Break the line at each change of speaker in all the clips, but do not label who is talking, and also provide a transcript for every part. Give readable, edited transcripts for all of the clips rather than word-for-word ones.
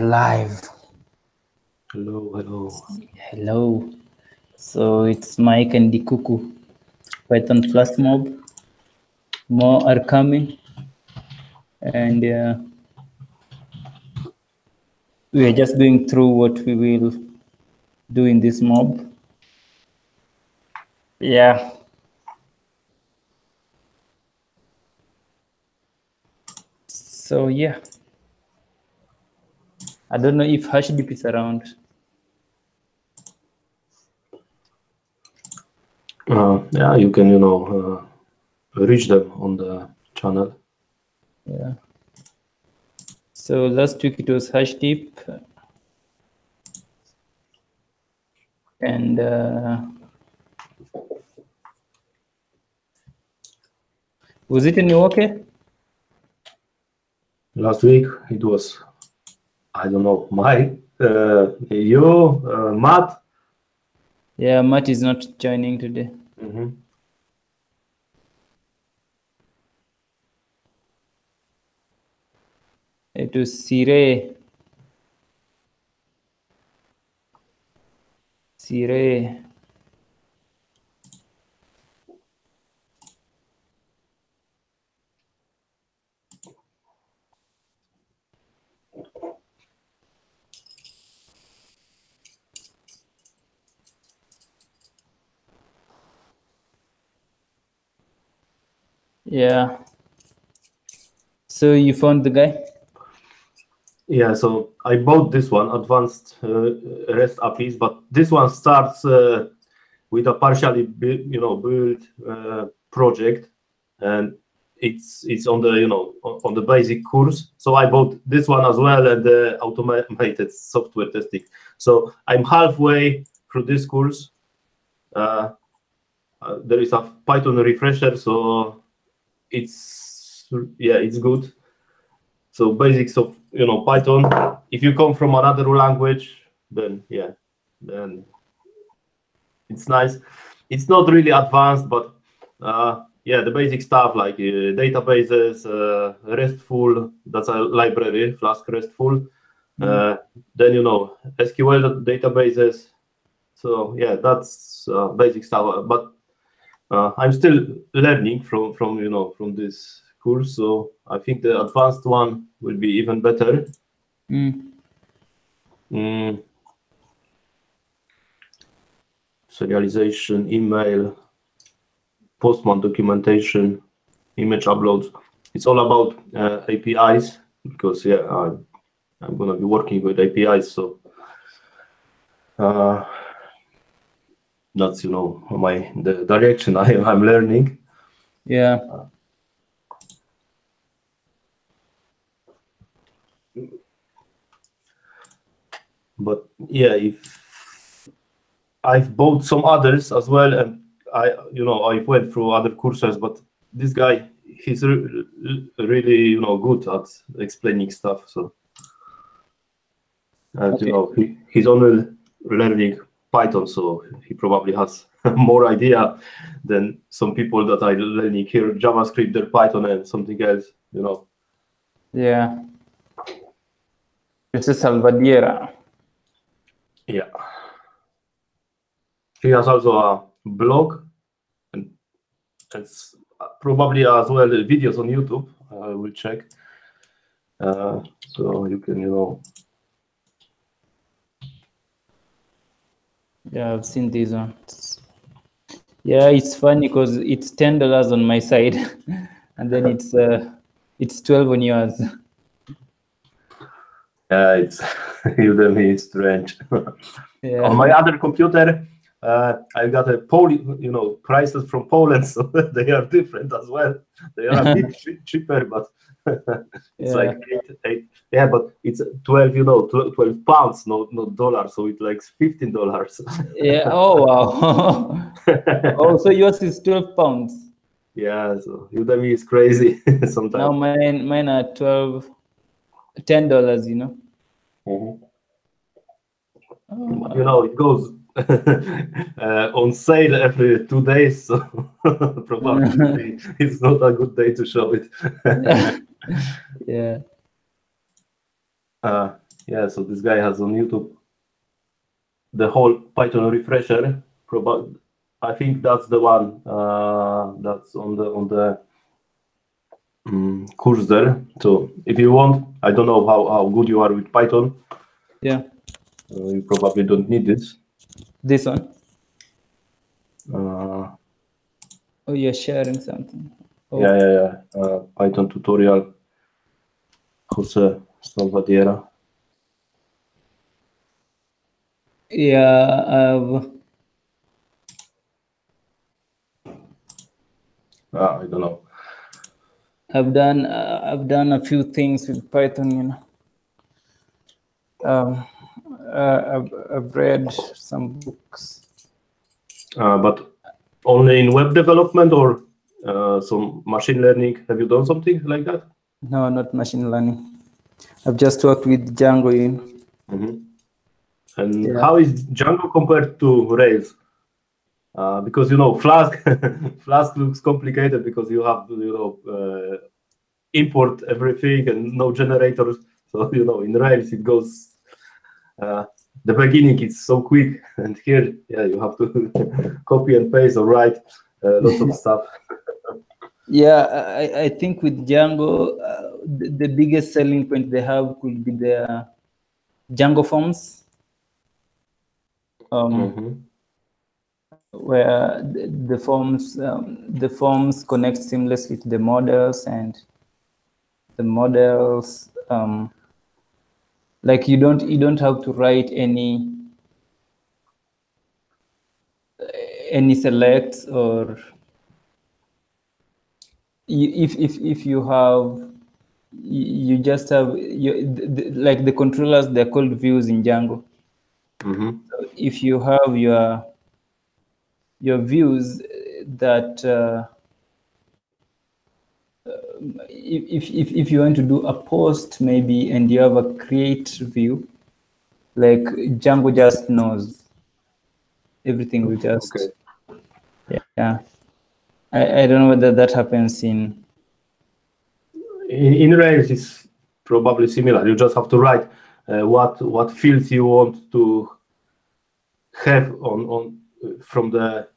Live.
Hello, hello.
Hello. So it's Mike and the Cuckoo. Python Flask Mob. More are coming. And we are just going through what we will do in this mob. Yeah. So yeah. I don't know if Hashdeep is around.
Yeah, you can, reach them on the channel.
Yeah. So last week it was Hashdeep. And was it any okay?
Last week it was, I don't know, Mike, you, Matt.
Yeah, Matt is not joining today. It was Sire. Yeah. So you found the guy?
Yeah, so I bought this one, advanced REST APIs, but this one starts with a partially built project, and it's on the on the basic course. So I bought this one as well, and the automated software testing. So I'm halfway through this course. There is a Python refresher, so it's good. So basics of Python. If you come from another language, then it's nice. It's not really advanced, but the basic stuff like databases, RESTful. That's a library, Flask RESTful. Then SQL databases. So yeah, that's basic stuff. But I'm still learning from this course, so I think the advanced one will be even better. Serialization, email, Postman documentation, image uploads. It's all about APIs because I'm gonna be working with APIs, so that's the direction I'm learning.
Yeah.
But yeah, if I've bought some others as well, and I went through other courses, but this guy, he's really good at explaining stuff. So and he's only learning Python, so he probably has more idea than some people that are learning here JavaScript, their Python, and something else.
Yeah. It's a Salvadera.
Yeah. He has also a blog, and it's probably as well videos on YouTube. I will check. So you can,
Yeah, I've seen these ones. Yeah, it's funny because it's $10 on my side, and then it's 12 on yours.
Yeah, it's Udemy is strange.
Yeah.
On my other computer, I got a prices from Poland, so they are different as well. They are a bit cheaper, but it's like eight. Yeah, but it's 12, 12 pounds, not dollars. So it's like $15.
Yeah. Oh wow. Oh, so yours is 12 pounds.
Yeah. So Udemy is crazy sometimes.
Now mine are $10.
It goes on sale every 2 days, so probably it's not a good day to show it.
Yeah.
Yeah, so this guy has on YouTube the whole Python refresher. I think that's the one that's on the course there. So if you want, I don't know how good you are with Python.
Yeah.
You probably don't need this.
This one.
Uh,
Oh, you're sharing something. Oh.
Yeah. Python tutorial. Jose Salvadera.
Yeah,
I don't know.
I've done a few things with Python, you know. I've read some books.
But only in web development or some machine learning? Have you done something like that?
No, not machine learning. I've just worked with Django, you know.
Mm-hmm. And how is Django compared to Rails? Because you know, Flask Flask looks complicated because you have to import everything and no generators. So you know, in Rails it goes. The beginning is so quick, and here, yeah, you have to copy and paste or write lots of stuff.
Yeah, I think with Django, the biggest selling point they have could be the Django forms, where the forms connect seamlessly to the models, and the models, like you don't have to write any selects, or if you have, you just have like the controllers, they're called views in Django. So if you have your views that if you want to do a post maybe, and you have a create view, like Django just knows everything will just yeah. I don't know whether that happens in
Rails. It's probably similar. You just have to write what fields you want to have on from the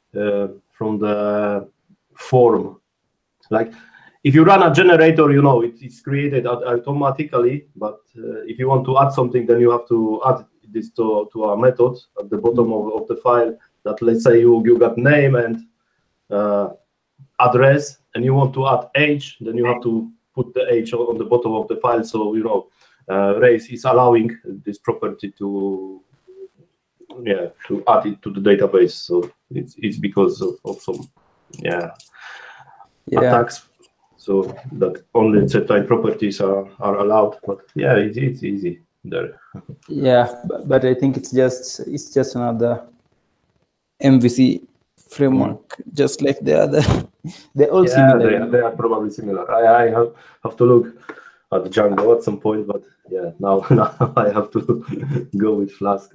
form. Like if you run a generator, you know it's created automatically. But if you want to add something, then you have to add this to a method at the bottom of the file. That, let's say you got name and address, and you want to add age, then you have to put the age on the bottom of the file. So you know, Rails is allowing this property to add it to the database. So it's because of some attacks. So that only certain properties are allowed. But yeah, it's easy there.
Yeah, but I think it's just another MVC framework, just like the other. They're all similar.
They are probably similar. I have to look at Django at some point, but yeah, now I have to go with Flask.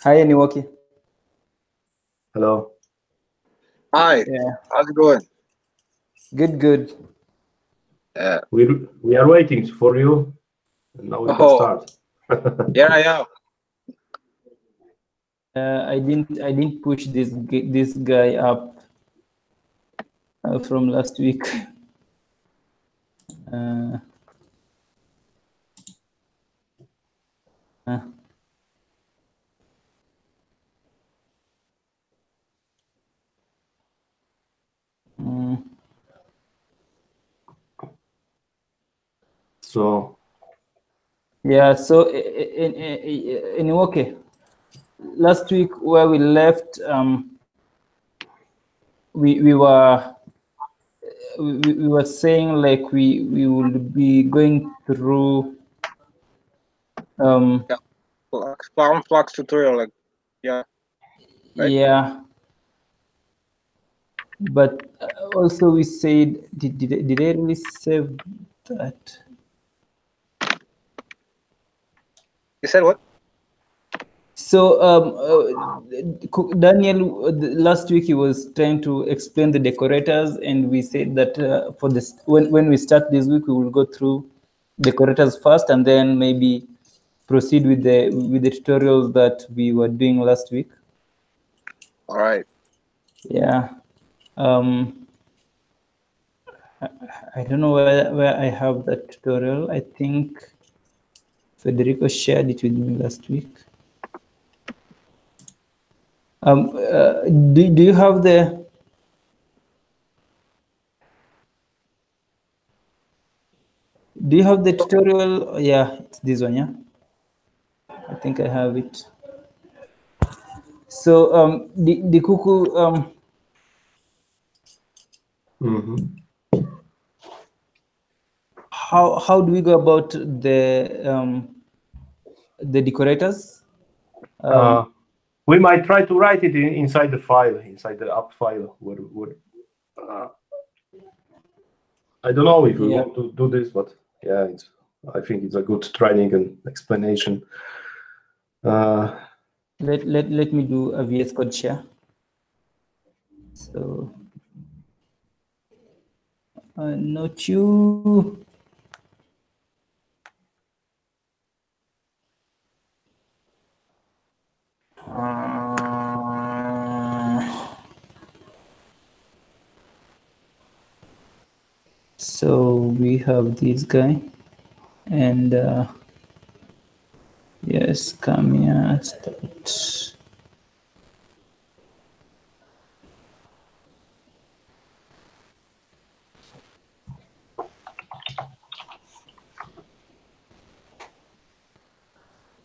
Hi, Aniwoki.
Hello.
Hi.
Yeah.
How's it going?
Good.
Yeah.
We are waiting for you. And now we can start.
Yeah, I am.
I didn't push this guy up from last week.
So
yeah, so anyway, last week where we left, we were saying like we will be going through
Flask tutorial, like right?
Yeah, but also we said, did I really save that?
You said what?
So Daniel, last week he was trying to explain the decorators, and we said that for this, when we start this week, we will go through decorators first, and then maybe proceed with the tutorials that we were doing last week.
All right.
Yeah. I don't know where I have that tutorial. I think Federico shared it with me last week. Do you have the tutorial? Yeah, it's this one. Yeah, I think I have it. So the cuckoo. How do we go about the decorators?
We might try to write it inside the file, inside the app file. I don't know if we want to do this, but yeah, I think it's a good training and explanation.
Let me do a VS Code share. So not you. So we have this guy, and yes, come here, start.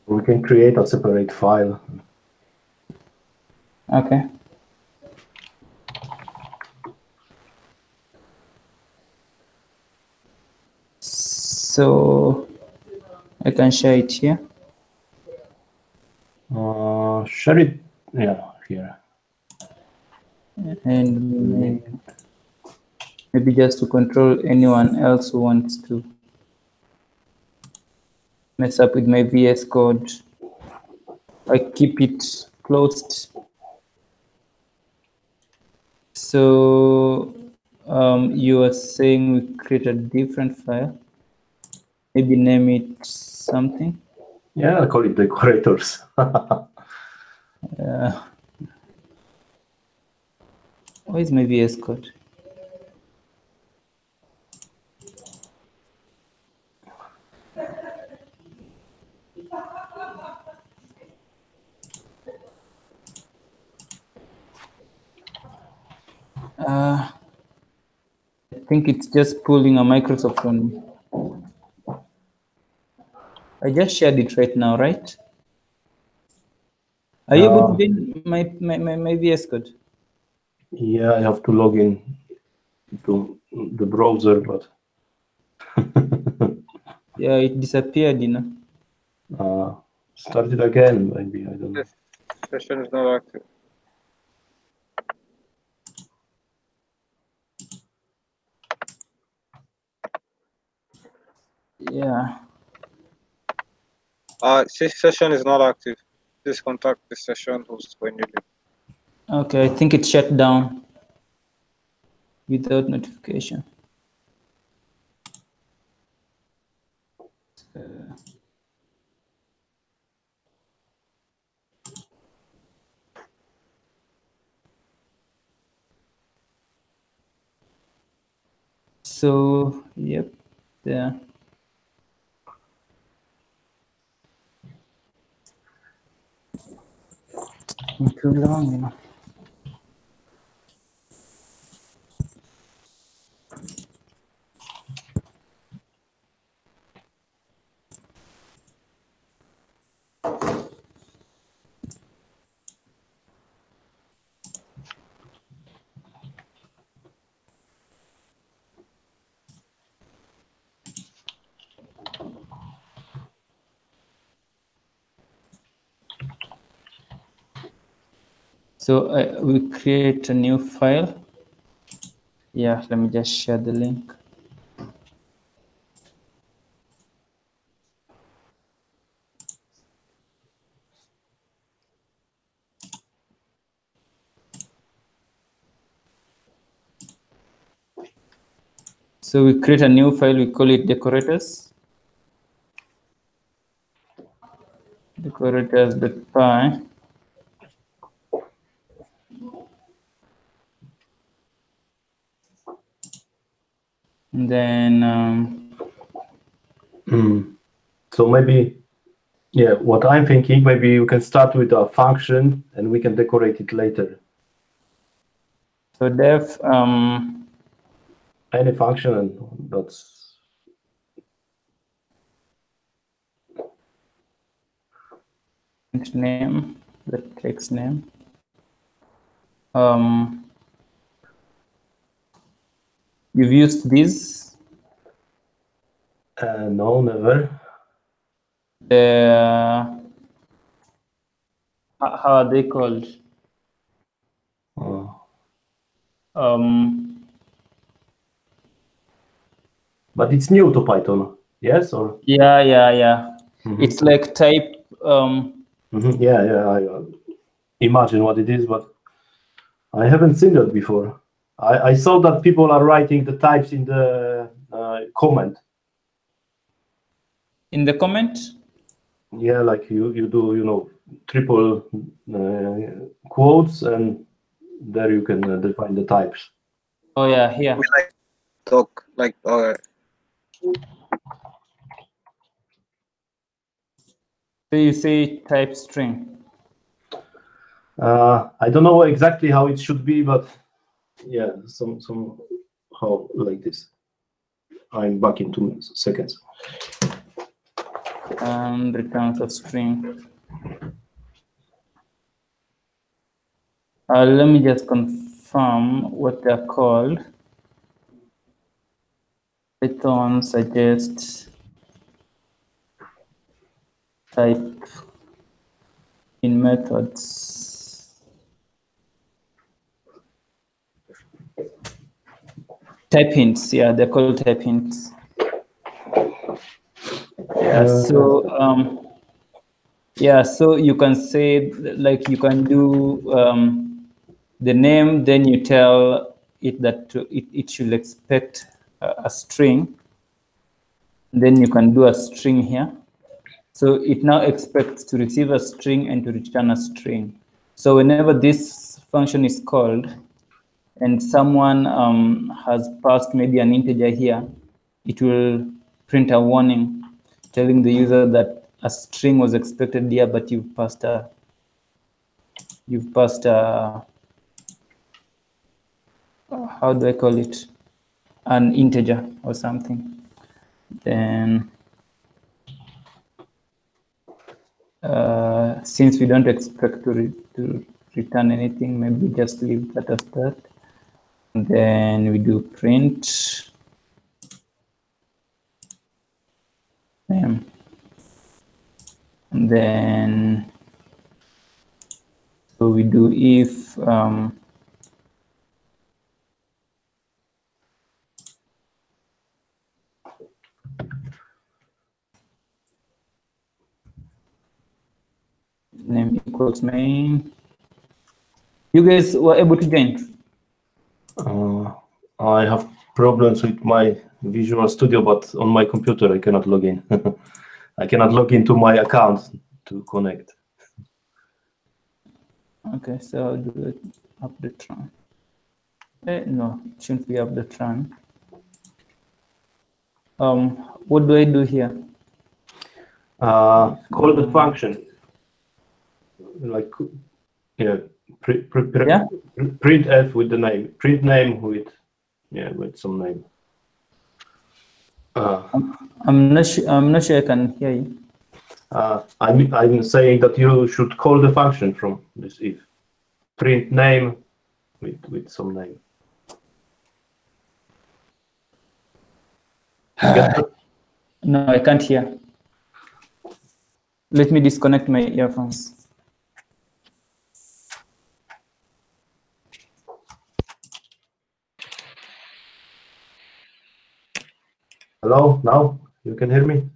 We can create a separate file.
Okay. So I can share it here.
Share it, yeah, here.
And maybe just to control anyone else who wants to mess up with my VS Code. I keep it closed. So you are saying we create a different file. Maybe name it something.
Yeah, I'll call it decorators.
Where is my VS Code? I think it's just pulling a Microsoft on me. I just shared it right now, right? Are you able to get my VS Code?
Yeah, I have to log in to the browser, but
yeah, it disappeared, you know.
Start it again, maybe. I don't know.
This session is not active.
Yeah.
This session is not active. Please contact the session host when you leave.
Okay, I think it shut down without notification. So, yep, there. Too long, you know. So we create a new file. Yeah, let me just share the link. So we create a new file, we call it decorators. decorators.py. And then
so maybe, yeah, what I'm thinking, maybe you can start with a function and we can decorate it later.
So def
any function, and that's
name, the text name. You've used this?
No, never.
How are they called?
But it's new to Python, yes, or
yeah. It's like type.
Yeah, I imagine what it is, but I haven't seen that before. I saw that people are writing the types in the comment.
In the comment?
Yeah, like you do, you know, triple quotes, and there you can define the types.
Oh yeah, here.
We like talk like
So
you say type string.
I don't know exactly how it should be, but yeah, somehow like this. I'm back in 2 seconds.
And returns a string. Let me just confirm what they're called. Python suggests type in methods. Type hints, yeah, they're called type hints. Yeah, so you can say, like, you can do the name, then you tell it that it should expect a string. Then you can do a string here. So it now expects to receive a string and to return a string. So whenever this function is called and someone has passed maybe an integer here, it will print a warning telling the user that a string was expected here, but you've passed a how do I call it? An integer or something. Then since we don't expect to return anything, maybe just leave that as that. And then we do print name. And then so we do if name equals main. You guys were able to join?
I have problems with my Visual Studio, but on my computer I cannot log in. I cannot log into my account to connect.
Okay, so I'll do it update run. No, it shouldn't be update run. What do I do here?
Call the function. Like, yeah, print f with the name. Print name with some name.
I'm not sure I can hear you.
I'm saying that you should call the function from this if. Print name with some name.
No, I can't hear. Let me disconnect my earphones.
Hello, now you can hear me?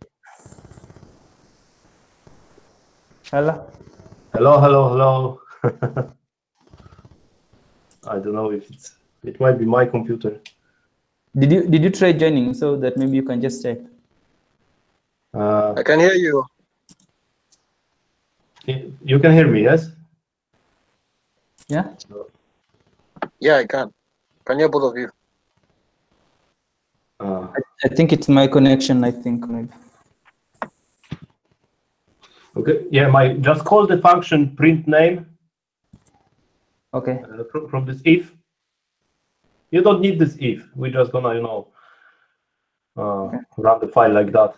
Hello?
Hello. I don't know if it might be my computer.
Did you try joining so that maybe you can just type?
I can hear you.
You can hear me, yes?
Yeah.
Yeah, I can. Can you both of you?
I think it's my connection. I think maybe.
Okay. Yeah, just call the function print name.
Okay.
From this if. You don't need this if. We're just gonna, run the file like that.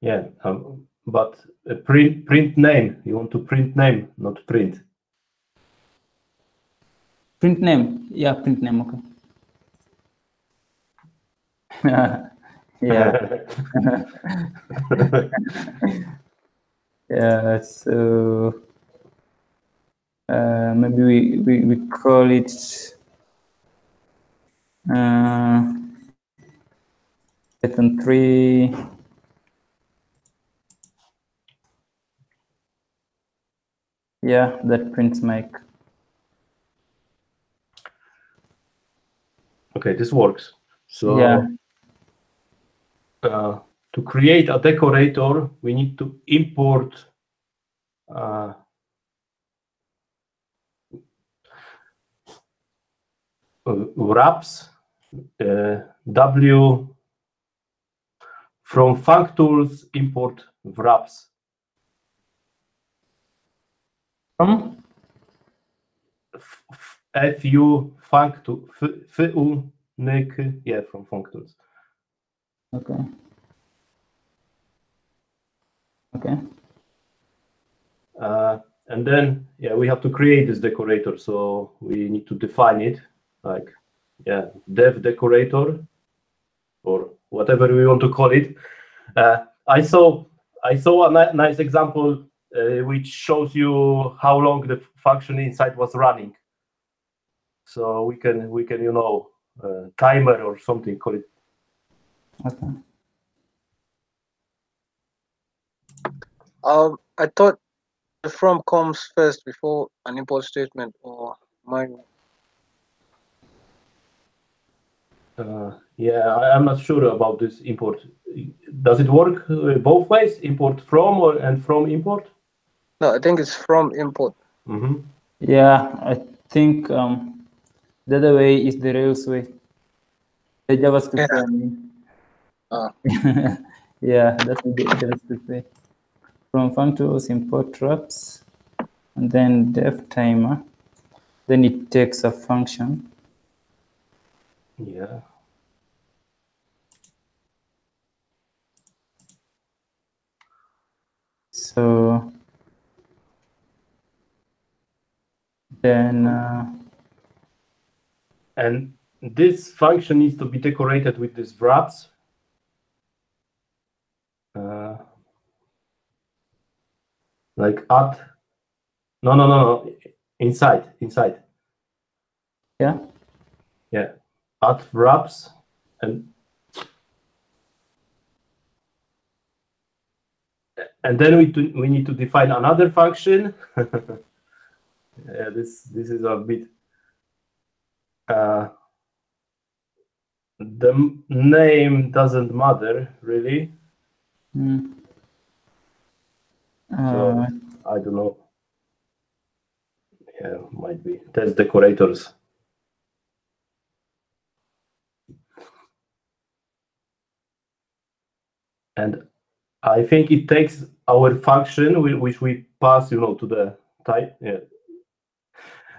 Yeah, but print name. You want to print name, not print.
Print name. Yeah, print name. Okay. Yeah. Yeah. So maybe we call it Python 3. Yeah, that prints Mike.
Okay, this works. So
yeah.
To create a decorator, we need to import wraps w from functools import wraps.
From
fu functool yeah, from functools.
Okay. Okay.
And then we have to create this decorator, so we need to define it, like dev decorator or whatever we want to call it. I saw a nice example which shows you how long the function inside was running. So we can timer or something, call it.
Okay.
I thought the from comes first before an import statement, or mine.
I'm not sure about this import. Does it work both ways, import from and from import?
No, I think it's from import.
Mm-hmm.
Yeah, I think the other way is the Rails way. The JavaScript way, I mean. Yeah, that's the JavaScript way. From functools, import wraps, and then def timer. Then it takes a function.
Yeah.
So then
and this function needs to be decorated with these wraps. Like add. No. Inside.
Yeah.
Add wraps and then we need to define another function. This is a bit. The name doesn't matter really. So I don't know. Yeah, might be test decorators. And I think it takes our function, which we pass, to the type. Yeah.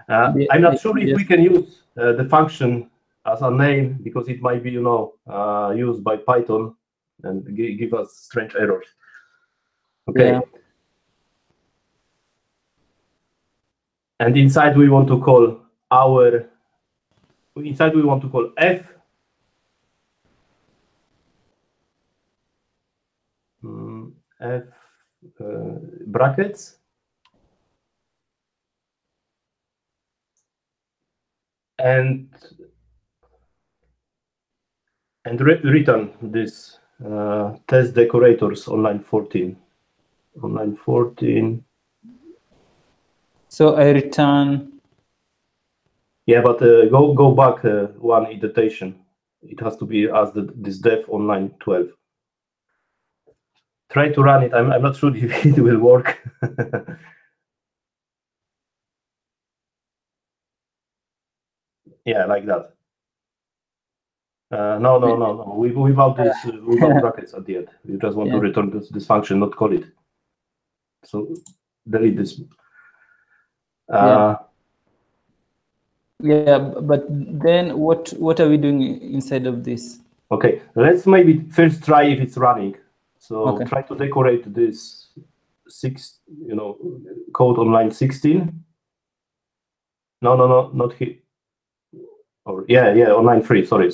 I'm not sure if we can use the function as a name, because it might be, used by Python and give us strange errors. Okay.
Yeah.
And inside we want to call f. Brackets. And return this test decorators on line 14. On line 14.
So I return.
Yeah, but go back one indentation. it has to be as this def on line 12. Try to run it. I'm not sure if it will work. Yeah, like that. No. Without this, without brackets at the end. You just want to return this function, not call it. So delete this.
Yeah, but then what are we doing inside of this?
Okay, let's maybe first try if it's running. So try to decorate this code on line 16. No, not here. Or on line 3. Sorry.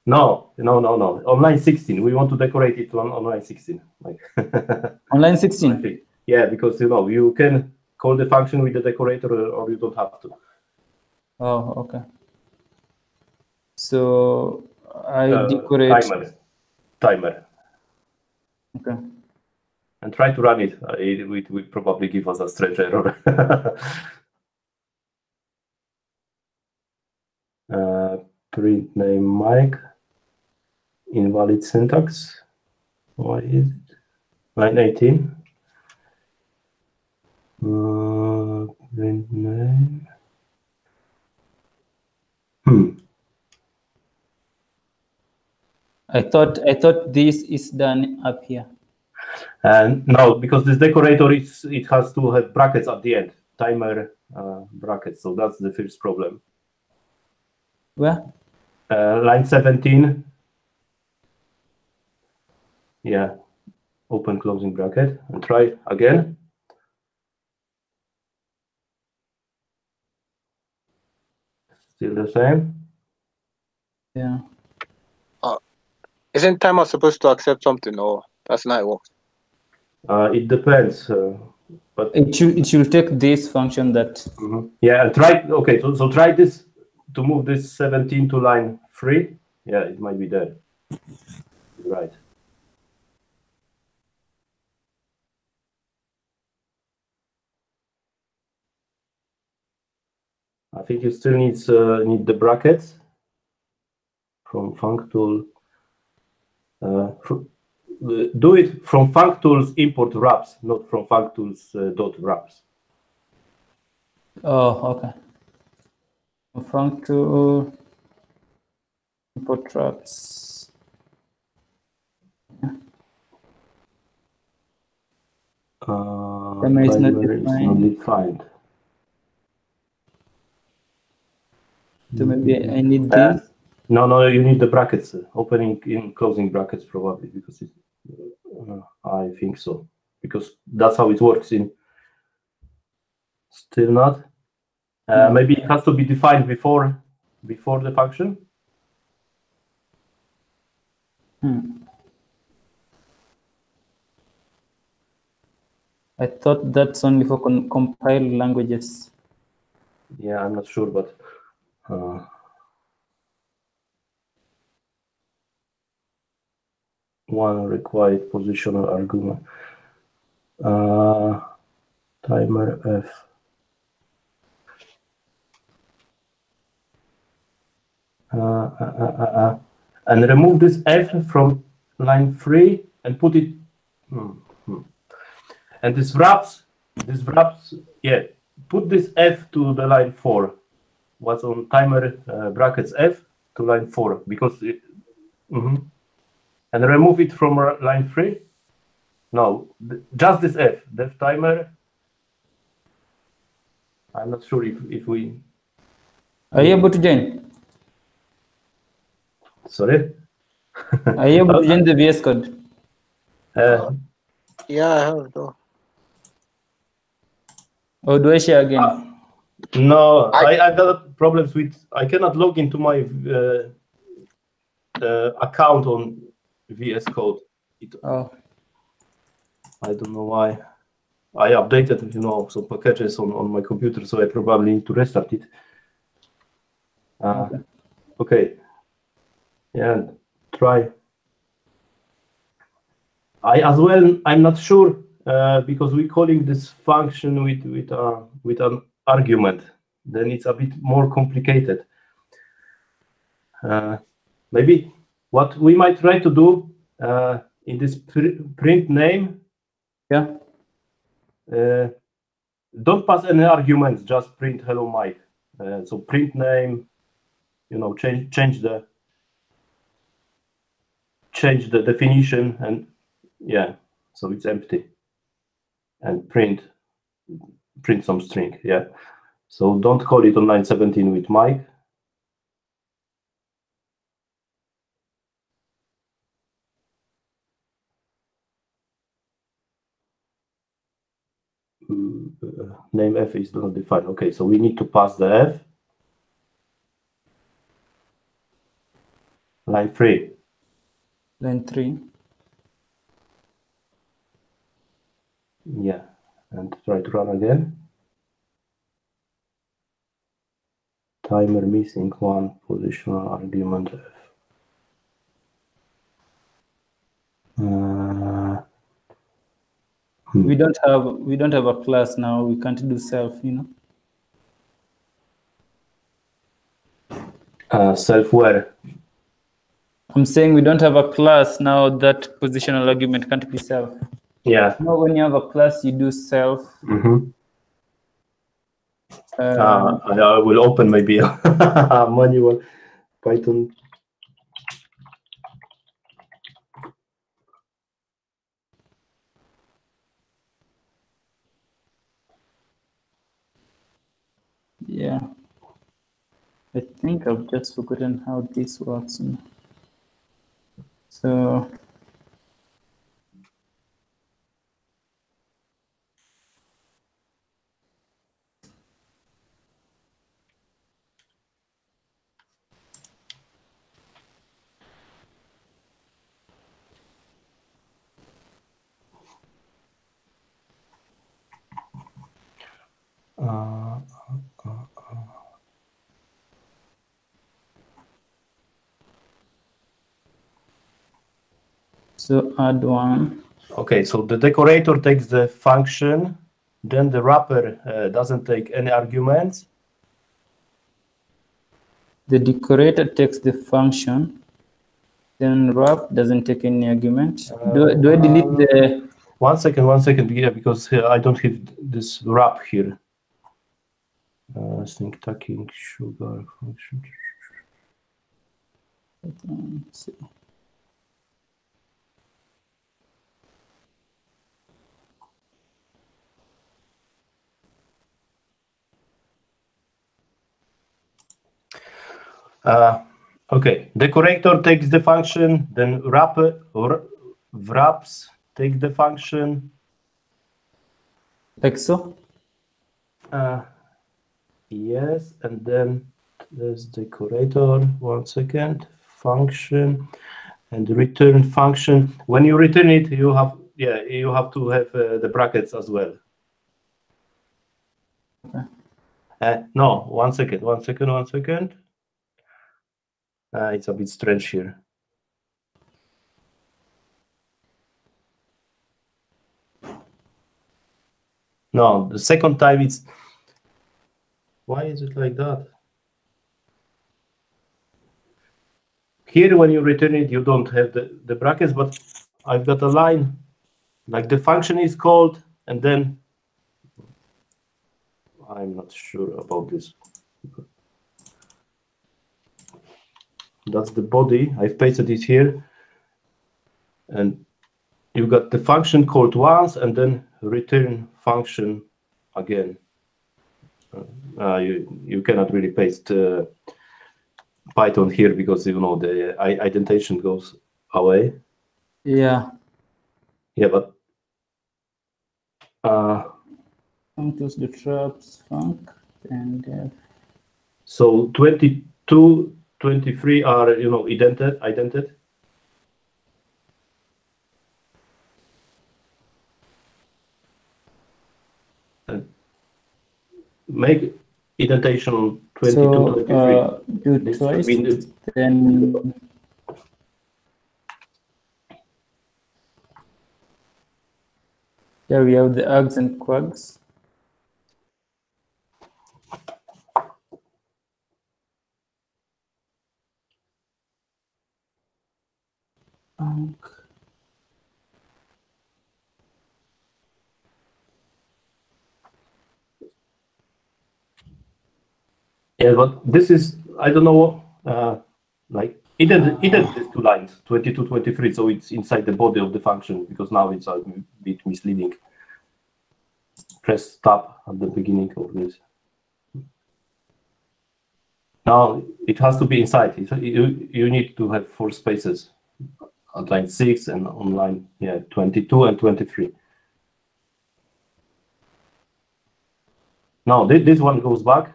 No. On line 16, we want to decorate it on line 16. Like
on line 16.
Yeah, because you can call the function with the decorator, or you don't have to.
Oh, okay. So I decorate
timer.
Okay.
And try to run it. It will probably give us a strange error. Print name Mike. Invalid syntax. Why is it? Line 18. Print name.
I thought this is done up here.
And no, because this decorator it has to have brackets at the end. Timer brackets. So that's the first problem.
Where?
Line 17. Yeah. Open closing bracket and try again. Still the same.
Yeah.
Isn't timer supposed to accept something, or that's not how it works?
It depends. But
it should take this function that.
Yeah, and try. Okay, so try this to move this 17 to line 3. Yeah, it might be there. Right. I think you still need the brackets from functool. Do it from functools import wraps, not from functools dot wraps.
Oh, okay. Functool import wraps.
Timer is not defined.
So maybe I need this.
No, you need the brackets, opening and closing brackets probably, because I think so, because that's how it works in. Still not. Maybe it has to be defined before the function.
I thought that's only for compiled languages.
Yeah, I'm not sure, but. One required positional argument. Timer F. And remove this F from line 3 and put it. And this wraps, yeah, put this F to the line 4. What's on timer brackets F to line 4, because it. And remove it from line 3. No, just this F, def timer. I'm not sure if we.
Are you able to join?
Sorry?
Are you able to join the VS Code?
Yeah, I have though.
Or do I share again?
No, I got problems with. I cannot log into my account on VS Code. I don't know why. I updated, some packages on my computer, so I probably need to restart it. Okay. Yeah, try. I'm not sure because we're calling this function with an argument. Then it's a bit more complicated. maybe what we might try to do in this print name.
Yeah.
Don't pass any arguments, just print hello Mike. So print name, change the definition, and yeah, so it's empty, and print some string. Yeah, so don't call it on line 17 with Mike. Name f is not defined. Okay, so we need to pass the f. Line 3.
Line 3.
Yeah, and try to run again. Timer missing one positional argument f.
We don't have a class now. We can't do self,
Self where?
I'm saying we don't have a class now. That positional argument can't be self.
Yeah.
Now, when you have a class, you do self.
I will open maybe a manual Python.
Yeah. I think I've just forgotten how this works. So add one.
Okay, so the decorator takes the function, then the wrapper doesn't take any arguments.
The decorator takes the function, then wrap doesn't take any argument. Do I delete the?
1 second, yeah, because I don't have this wrap here. Think taking sugar function.
Let's see.
Okay, decorator takes the function, then wraps take the function.
Like so?
Yes, and then there's decorator, 1 second, function, and return function. When you return it, you have to have the brackets as well.
Okay.
No, 1 second. It's a bit strange here. No, the second time it's. Why is it like that? Here, when you return it, you don't have the brackets, but I've got a line, like the function is called, and then I'm not sure about this. That's the body. I've pasted it here, and you got the function called once, and then return function again. You cannot really paste Python here because the indentation goes away.
Yeah.
Yeah, but
Functions the traps func and
so 22, 23 are indented. And make indentation on 22, 23.
Do twice, then there we have the args and quags.
Yeah, but this is, I don't know, like either these two lines, 22, 23, so it's inside the body of the function, because now it's a bit misleading. Press tab at the beginning of this. Now it has to be inside. You need to have 4 spaces at line 6 and on line 22 and 23. Now this one goes back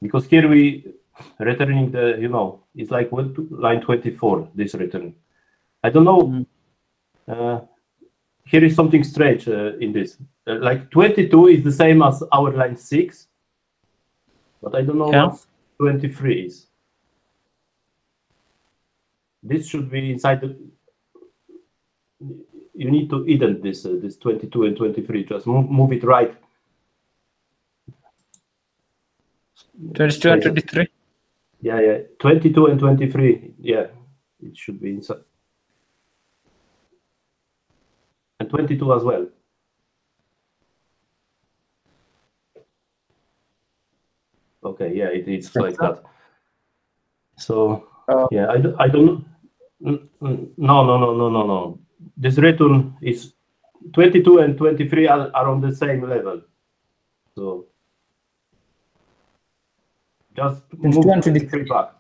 because here we returning the it's like line 24. This return. I don't know. Here is something strange in this. Like 22 is the same as our line 6. But I don't know what 23 is. This should be inside the. You need to indent this 22 and 23. Just move it right.
22 and 23.
Yeah. 22 and 23. Yeah, it should be inside. And 22 as well. Okay, yeah, it's like that. So yeah, I don't know. No. This return is 22 and 23 are on the same level. So just move 23 back.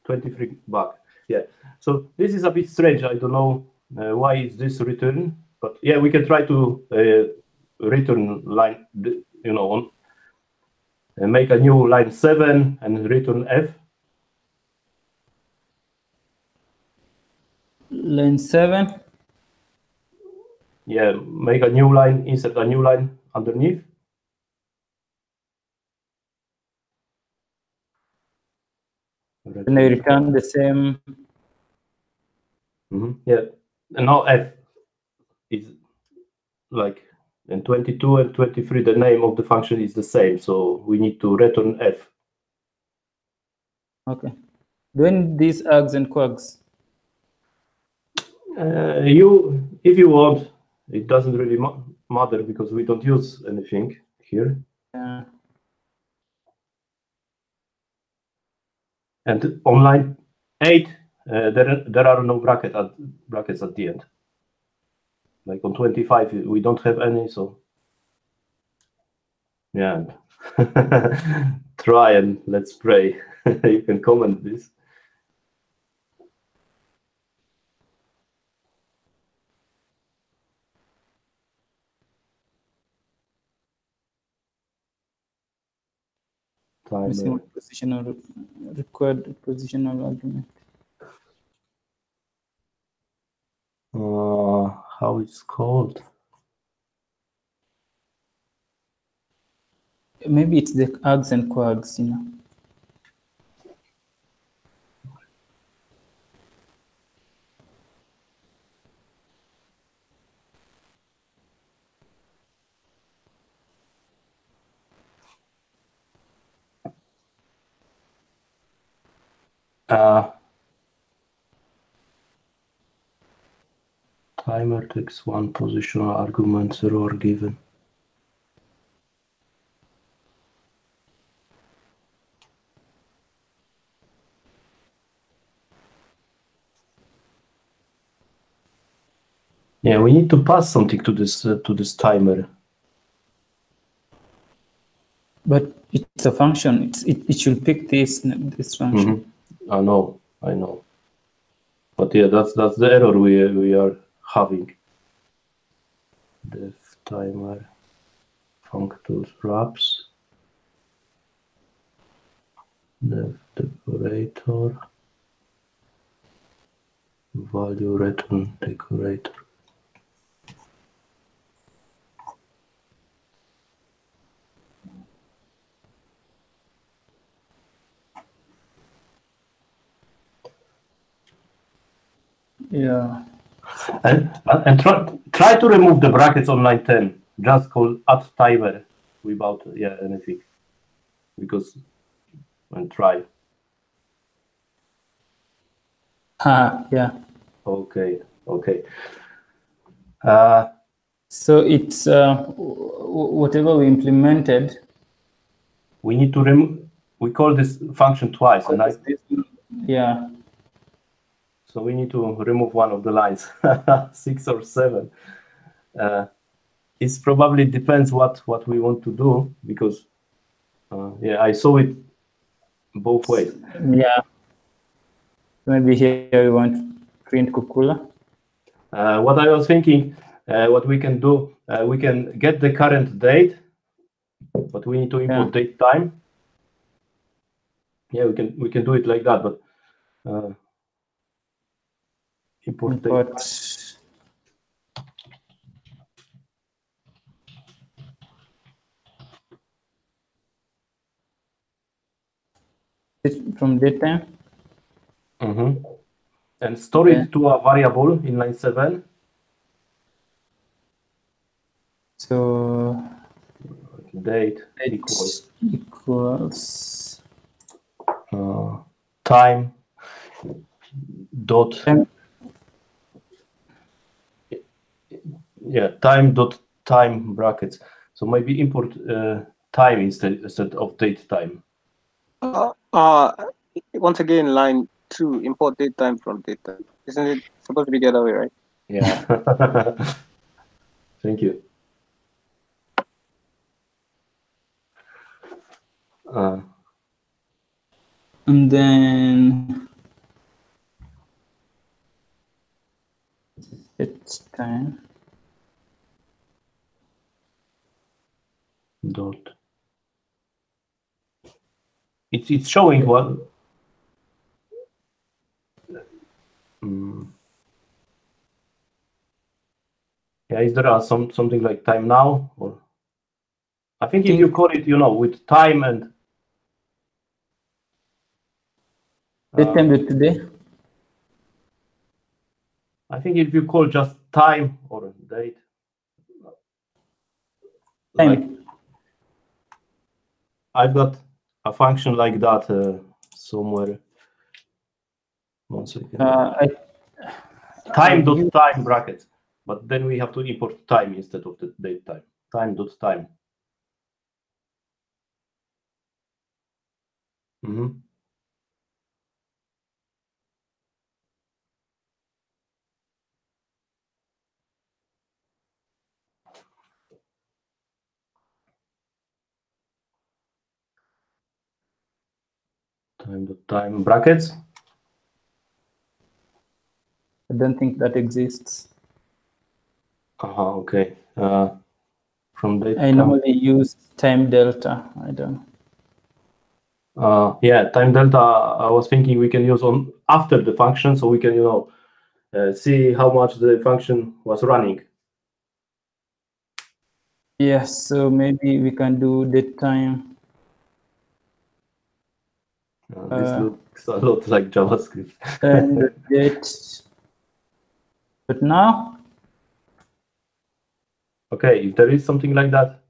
23 back. Yeah. So this is a bit strange. I don't know why is this return, but yeah, we can try to return line, on. And make a new line 7 and return F.
Line 7.
Yeah, make a new line, insert a new line underneath.
And I return the same.
Yeah, and now F is like, and 22 and 23, the name of the function is the same, so we need to return F.
Okay. Doing these args and quags.
If you want, it doesn't really matter because we don't use anything here.
Yeah.
And on line 8, there are no brackets at the end. Like on 25, we don't have any, so yeah. Try and let's pray. You can comment this.
Missing positional required positional argument.
How it's called?
Maybe it's the args and quags,
Timer takes 1 positional argument, 0 are given. Yeah, we need to pass something to this timer.
But it's a function. It should pick this function.
I know. But yeah, that's the error we are having. Def timer functors wraps. Def decorator. Value return decorator.
Yeah.
And try to remove the brackets on line 10. Just call add timer without anything. Because and try.
Yeah.
Okay.
So it's whatever we implemented.
We need to remove. We call this function twice, and
yeah.
So we need to remove one of the lines, 6 or 7. It probably depends what we want to do, because yeah, I saw it both ways.
Yeah. Maybe here we want to print Kukula.
What I was thinking, what we can do, we can get the current date, but we need to import date time. Yeah, we can do it like that, but import date time.
From date time.
And store it to a variable in line 7.
So
date
equals
time dot time dot time brackets. So maybe import time instead of date time.
Once again, line 2, import date time from date time. Isn't it supposed to be the other way, right?
Yeah. Thank you.
And then it's time
dot. It's showing what. Yeah, is there something like time now, or I think if you call it, with time and
date time with today.
I think if you call just time or date, like I've got a function like that somewhere. 1 second. Time dot time brackets, but then we have to import time instead of the date time. Time dot time. Time dot time brackets.
I don't think that exists.
Okay. From date.
I normally use time delta. I don't.
Yeah, time delta. I was thinking we can use on after the function, so we can see how much the function was running.
Yes, so maybe we can do date time.
This looks a lot like JavaScript.
And the date. But now.
Okay, if there is something like that.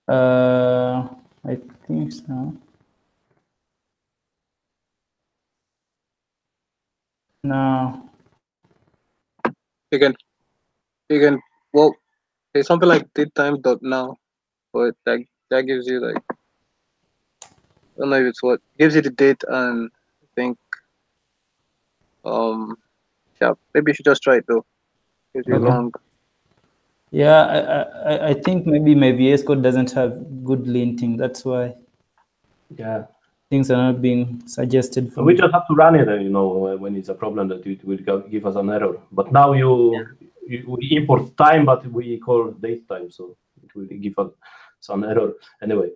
I think so. No.
You can, well, there's something like date time dot now, but that gives you like, I don't know if it's what gives you the date, and I think yeah, maybe you should just try it though. Gives you long.
Yeah, I think maybe my VS Code doesn't have good linting. That's why.
Yeah.
Things are not being suggested for
we
me.
just have to run it, when it's a problem that it will give us an error. But now we import time, but we call date time, so it will give us some error anyway.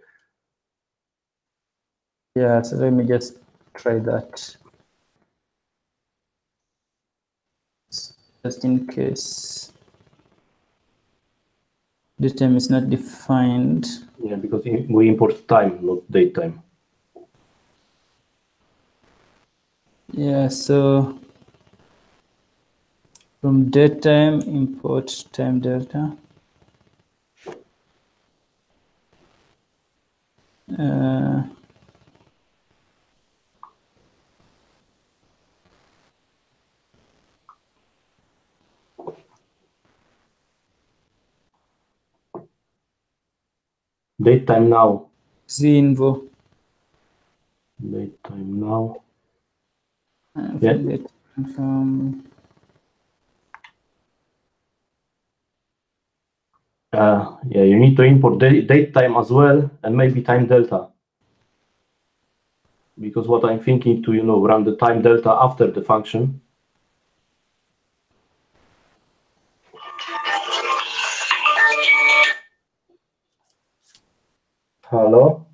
Yeah, so let me just try that. Just in case the time is not defined.
Yeah, because we import time, not date time.
Yeah, so from date time, import time delta.
Date time now.
Zinvo.
Date time now.
Yeah. From
yeah, you need to import date time as well, and maybe time delta. Because what I'm thinking to, run the time delta after the function. Hello?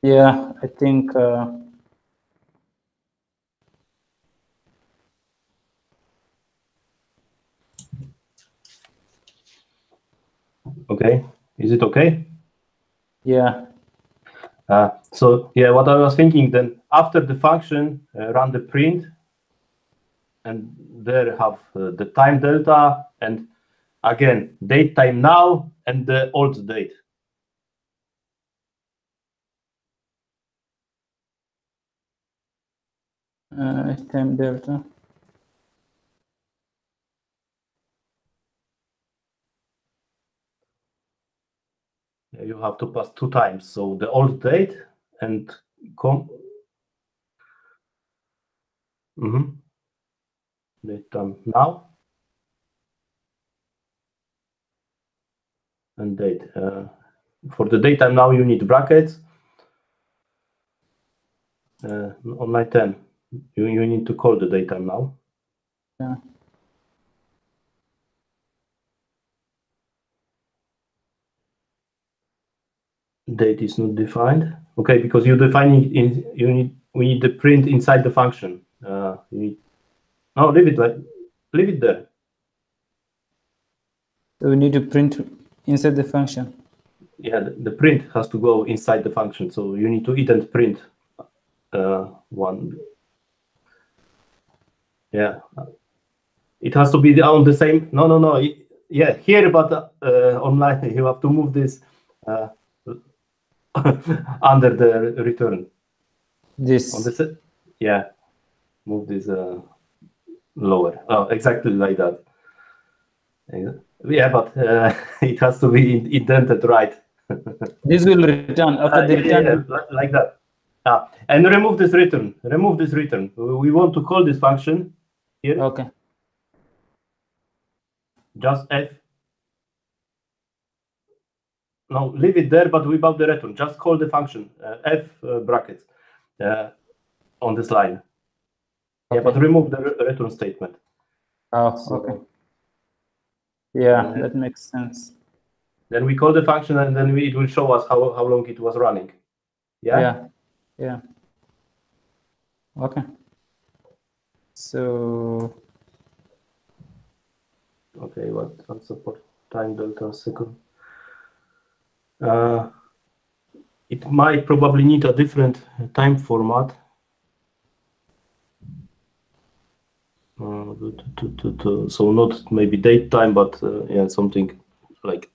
yeah, I think
Okay, is it okay?
yeah.
So yeah, what I was thinking then, after the function, run the print, and there have the time delta, and again, date time now, and the old date.
Time delta.
You have to pass 2 times, so the old date and date time now and date. For the date time now, you need brackets. On line 10, you need to call the date time now.
Yeah.
Date is not defined. Okay, because you're defining we need the print inside the function. Leave it there.
So we need to print inside the function.
Yeah, the print has to go inside the function, so you need to ident print one. Yeah, it has to be on the same. No. Yeah, here, but online you have to move this under the return.
This.
On the yeah, move this lower. Oh, exactly like that. Yeah, but it has to be indented right.
This will return after the return.
Yeah, like that. And remove this return. Remove this return. We want to call this function here.
Okay.
Just f. No, leave it there, but without the return. Just call the function f brackets on this line.
Okay.
Yeah, but remove the return statement.
Oh,
So,
okay. Yeah, that makes sense.
Then we call the function, and then it will show us how long it was running. Yeah?
Yeah. Okay. So
okay, what support time delta second? It might probably need a different time format. So not maybe date time, but yeah, something like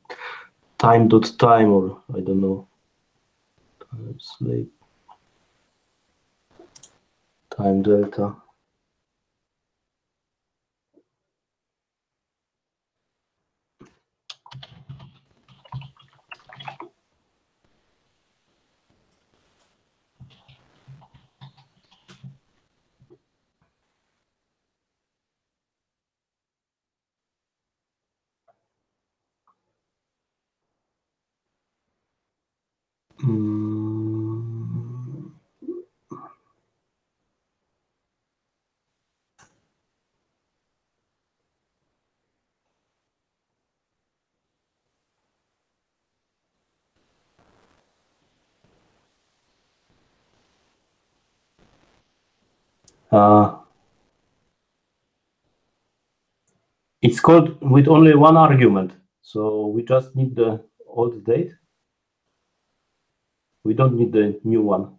time.time, or I don't know. Slave time delta. It's called with only one argument, so we just need the old date. We don't need the new one.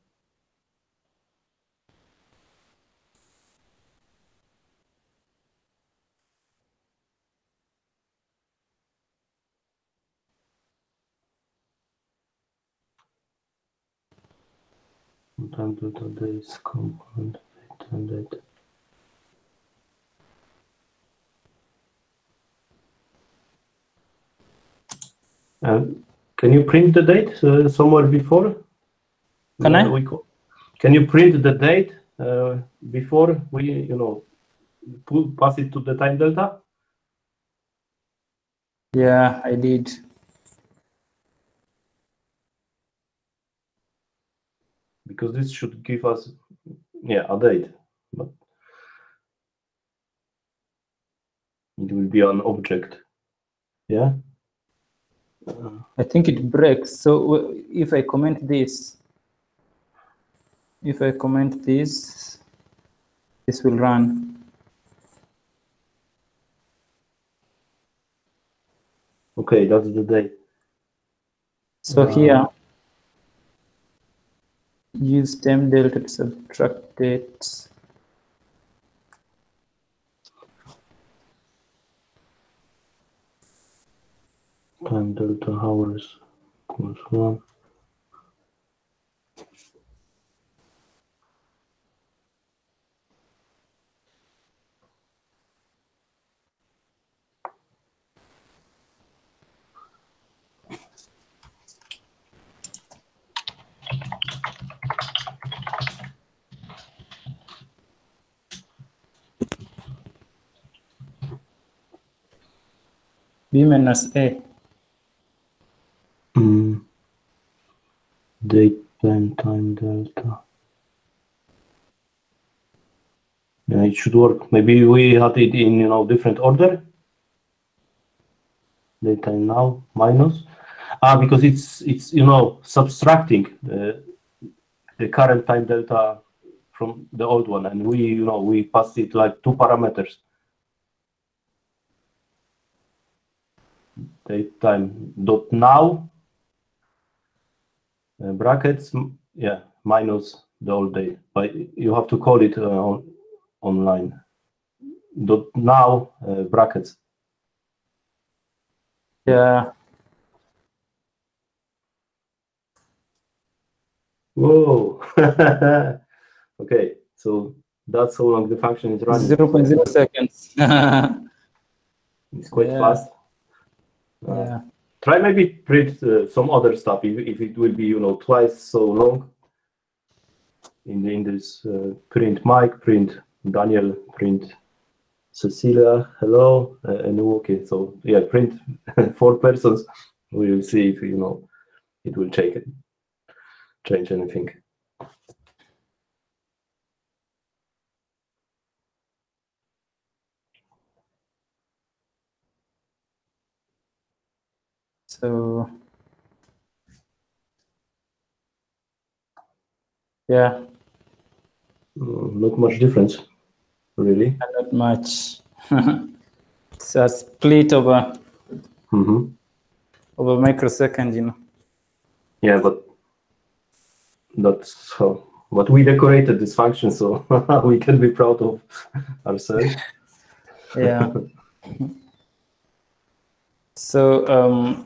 Time delta days component time date. Can you print the date somewhere before?
Can I?
Can you print the date before we, pass it to the time delta?
Yeah, I did.
Because this should give us, a date, but it will be an object. Yeah.
I think it breaks. So if I comment this, this will run.
Okay, that's the date.
So here, use time delta to subtract it.
Time delta hours equals 1.
B minus A.
Date time delta. Yeah, it should work. Maybe we had it in different order. Date time now minus. Because it's subtracting the current time delta from the old one, and we pass it like 2 parameters. Date time dot now brackets, minus the old date, but you have to call it online. Dot now brackets.
Yeah.
Whoa. Okay, so that's how long the function is running.
0.0 seconds.
It's quite fast.
Yeah.
Try maybe print some other stuff if it will be twice so long. In this print Mike, print Daniel, print Cecilia, hello, and okay. So yeah, print 4 persons. We will see if it will change anything.
So yeah.
Not much difference, really.
Not much. It's a split of a microsecond,
Yeah, but that's how. But we decorated this function, so we can be proud of ourselves.
Yeah. So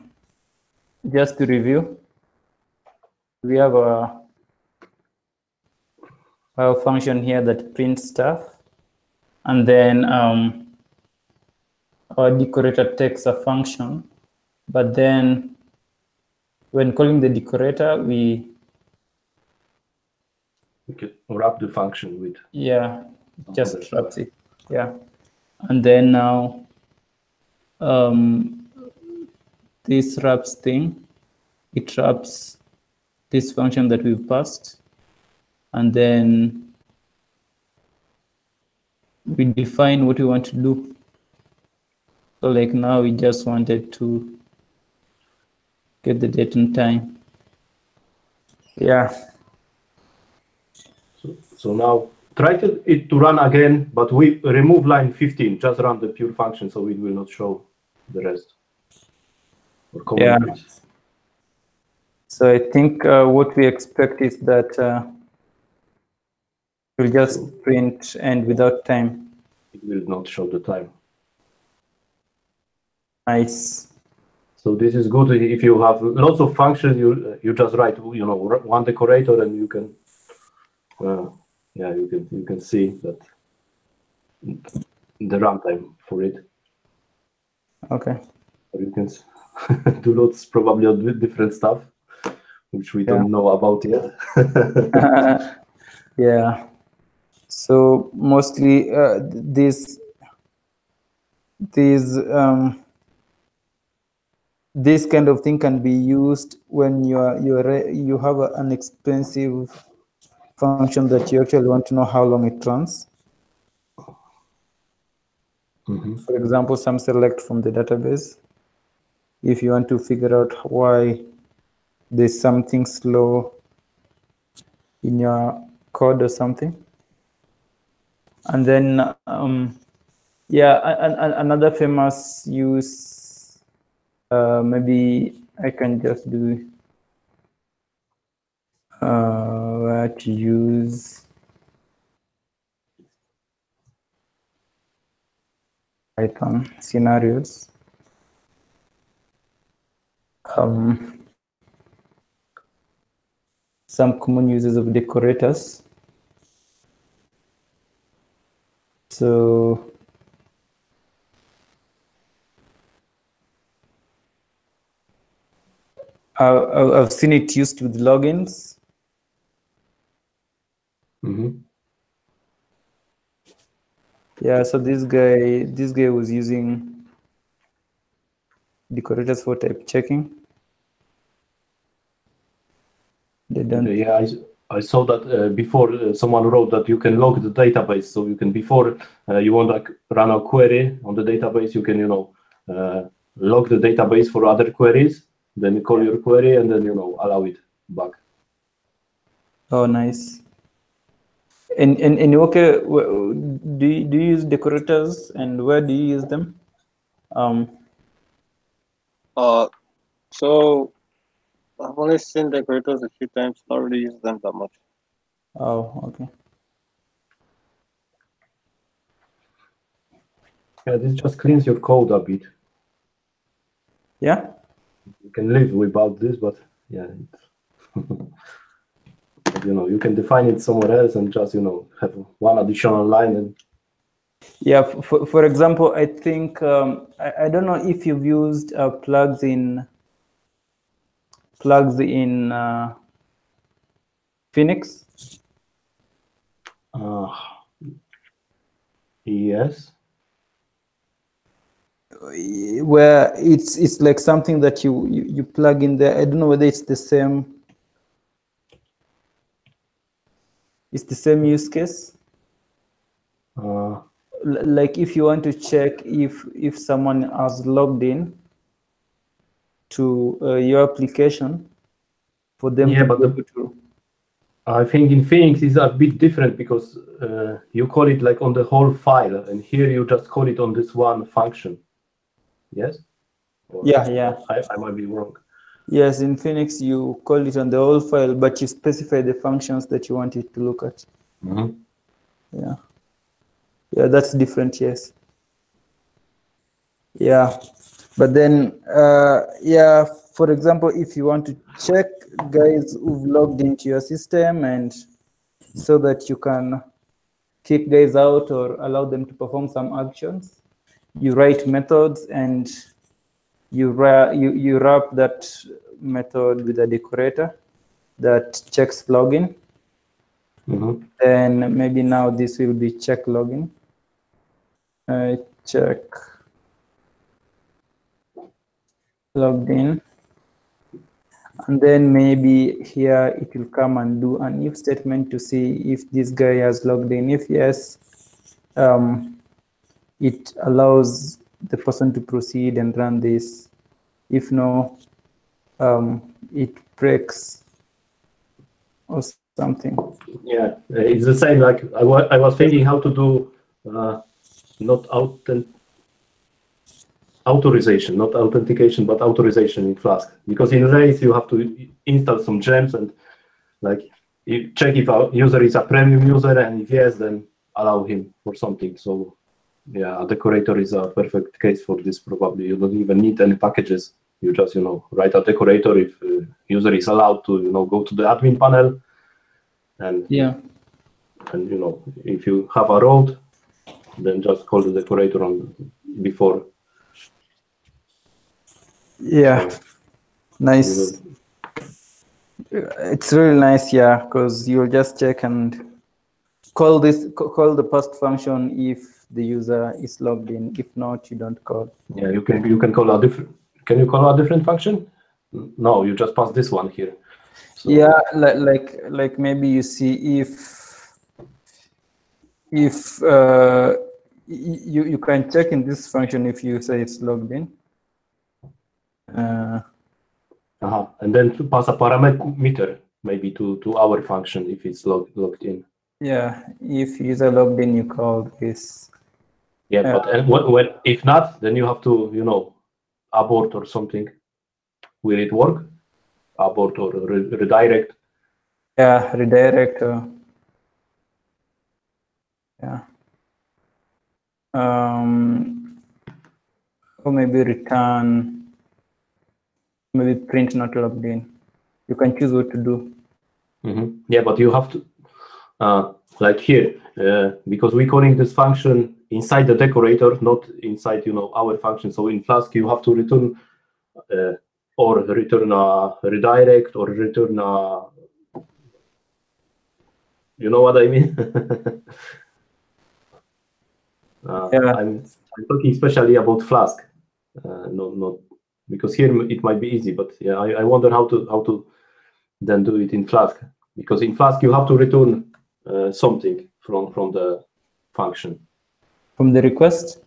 just to review, we have a function here that prints stuff, and then our decorator takes a function, but then when calling the decorator, we
can wrap the function with
just wraps it, and then now this wraps thing, it wraps this function that we've passed, and then we define what we want to do. So like now we just wanted to get the date and time. Yeah.
So now try it to run again, but we remove line 15, just run the pure function so it will not show the rest.
Yeah. So I think what we expect is that we'll just print and without time.
It will not show the time.
Nice.
So this is good if you have lots of functions. You just write one decorator and you can yeah, you can see that the runtime for it.
Okay.
You can do lots probably of different stuff, which we don't know about yet.
Yeah. So mostly this kind of thing can be used when you have an expensive function that you actually want to know how long it runs. For example, some select from the database. If you want to figure out why there's something slow in your code or something. And then, another famous use, maybe I can just do where to use Python scenarios. Some common uses of decorators. So I've seen it used with logins. Yeah, so this guy was using decorators for type checking. They don't.
Okay, yeah, I saw that before someone wrote that you can log the database, so you can before you want to run a query on the database, you can log the database for other queries, then you call your query and then allow it back.
Oh, nice. And okay, do you use decorators and where do you use them?
So I've only seen decorators a few times, not really used them that much.
Oh, okay.
Yeah, this just cleans your code a bit.
Yeah.
You can live without this, but yeah, you can define it somewhere else and just have one additional line. And
yeah, for example, I think I don't know if you've used plugs in Phoenix.
Yes.
Where it's like something that you plug in there. I don't know whether it's the same. It's the same use case. Like if you want to check if someone has logged in to your application, for them to be able to.
I think in Phoenix is a bit different because you call it like on the whole file, and here you just call it on this one function. Yes? Or
Yeah.
I might be wrong.
Yes, in Phoenix you call it on the whole file, but you specify the functions that you want it to look at. Yeah, that's different. Yes. Yeah, but then for example, if you want to check guys who've logged into your system, and so that you can kick guys out or allow them to perform some actions, you write methods and you wrap that method with a decorator that checks login. Then maybe now this will be check login. Check logged in, and then maybe here it will come and do an if statement to see if this guy has logged in. If yes, it allows the person to proceed and run this. If no, it breaks or something.
Yeah, it's the same. Like I was thinking how to do not authorization, not authentication, but authorization in Flask. Because in Rails you have to install some gems and like you check if a user is a premium user, and if yes, then allow him for something. So yeah, a decorator is a perfect case for this. Probably you don't even need any packages. You just write a decorator if user is allowed to go to the admin panel. And
yeah,
And if you have a road, then just call the decorator on before.
Yeah,
So
nice. It's really nice, yeah, because you'll just check and call the post function if the user is logged in. If not, you don't call.
Yeah, you can call a different. Can you call a different function? No, you just pass this one here. So,
yeah, like maybe you see if you can check in this function if you say it's logged in.
And then to pass a parameter maybe to our function if it's logged in.
Yeah, if user logged in, you call this.
Yeah, but when if not, then you have to abort or something. Will it work? Abort or redirect?
Yeah, redirect. Yeah. Or maybe return. Maybe print not logged in. You can choose what to do.
Yeah, but you have to, like here, because we're calling this function inside the decorator, not inside our function. So in Flask, you have to return or return a redirect or return a. You know what I mean?
Yeah.
I'm talking especially about Flask, not because here it might be easy, but yeah, I wonder how to then do it in Flask, because in Flask you have to return something from the function.
From the request?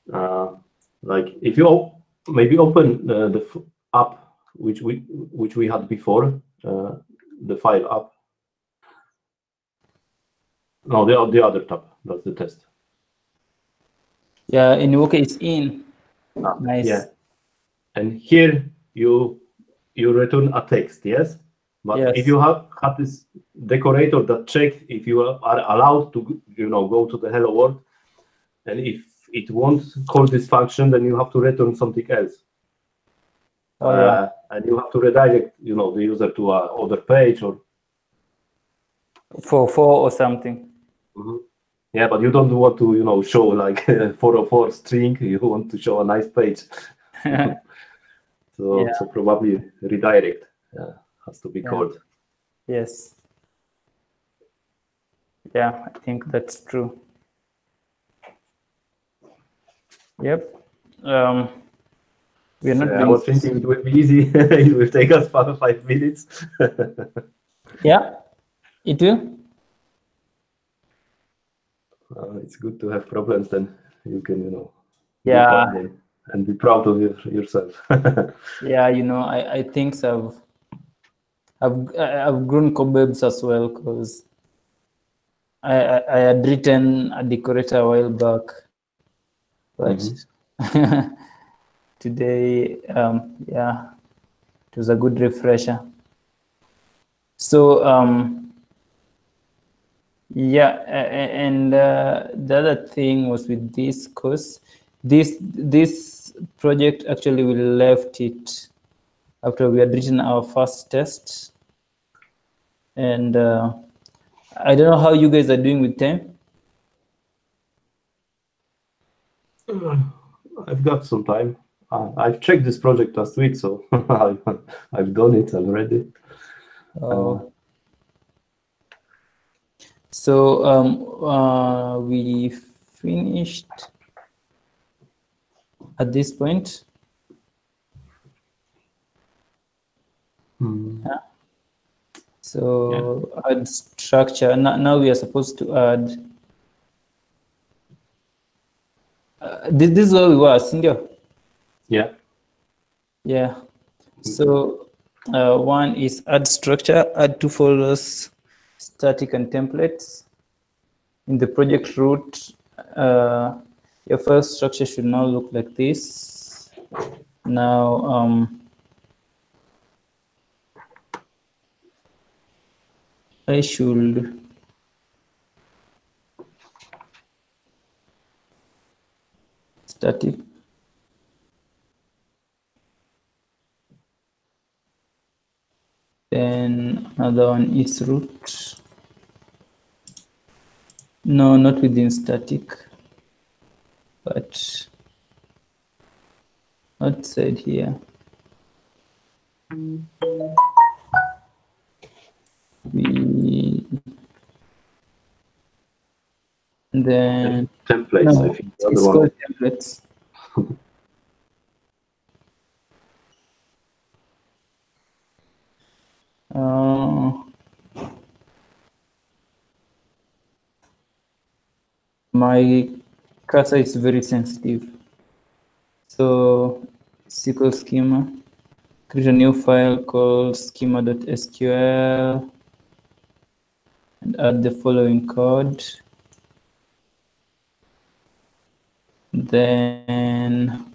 Like if you maybe open the app which we had before, the file app. No, the other tab. That's the test.
Yeah, in OK it's in. Nice.
Yeah, and here you return a text, yes. But
yes.
if you have this decorator that checks if you are allowed to go to the hello world, and if it won't call this function, then you have to return something else.
Oh, yeah.
And you have to redirect the user to other page or
404 or something.
Yeah, but you don't want to show like 404 string. You want to show a nice page. So probably redirect has to be called.
Yes. Yeah, I think that's true. Yep. We're not
I was thinking it would be easy. It will take us 5 minutes.
Yeah, it will.
It's good to have problems, then you can do them and be proud of yourself.
Yeah, I think so. I've grown cobwebs as well, because I had written a decorator a while back, but today, yeah, it was a good refresher. So yeah, and the other thing was with this course, this project actually we left it after we had written our first test, and I don't know how you guys are doing with time.
I've got some time. I've checked this project last week, so I've done it already.
So we finished at this point. Yeah. So add structure. Now we are supposed to add. This is where we were, Cindy.
Yeah.
Yeah. So one is add structure, add 2 folders, static and templates. In the project root, your first structure should now look like this. Now, I should static. Then another one is root. No, not within static, but outside here. Then
templates,
no,
I think the
it's
other one.
called templates. My cursor is very sensitive. So SQL schema, create a new file called schema.sql and add the following code. Then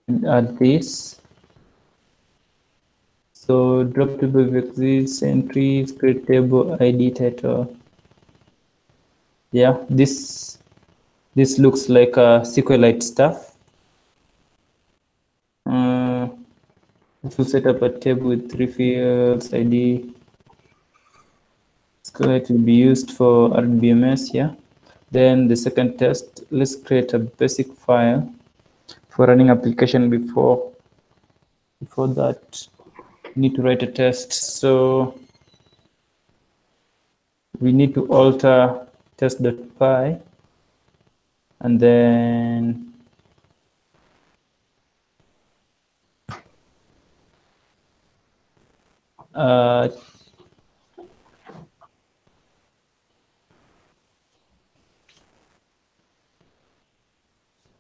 and add this. So drop table of exists, entries, create table, ID, title. Yeah, this looks like a SQLite stuff. It will set up a table with 3 fields, ID. SQLite will be used for RDBMS, yeah. Then the second test, let's create a basic file for running application before that. We need to write a test. So we need to alter test.py and then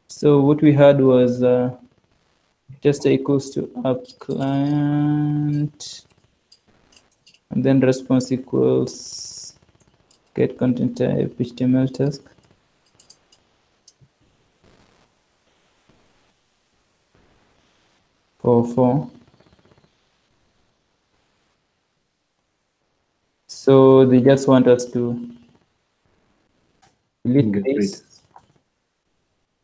so what we had was test equals to app client and then response equals get content type HTML task. For so they just want us to delete this.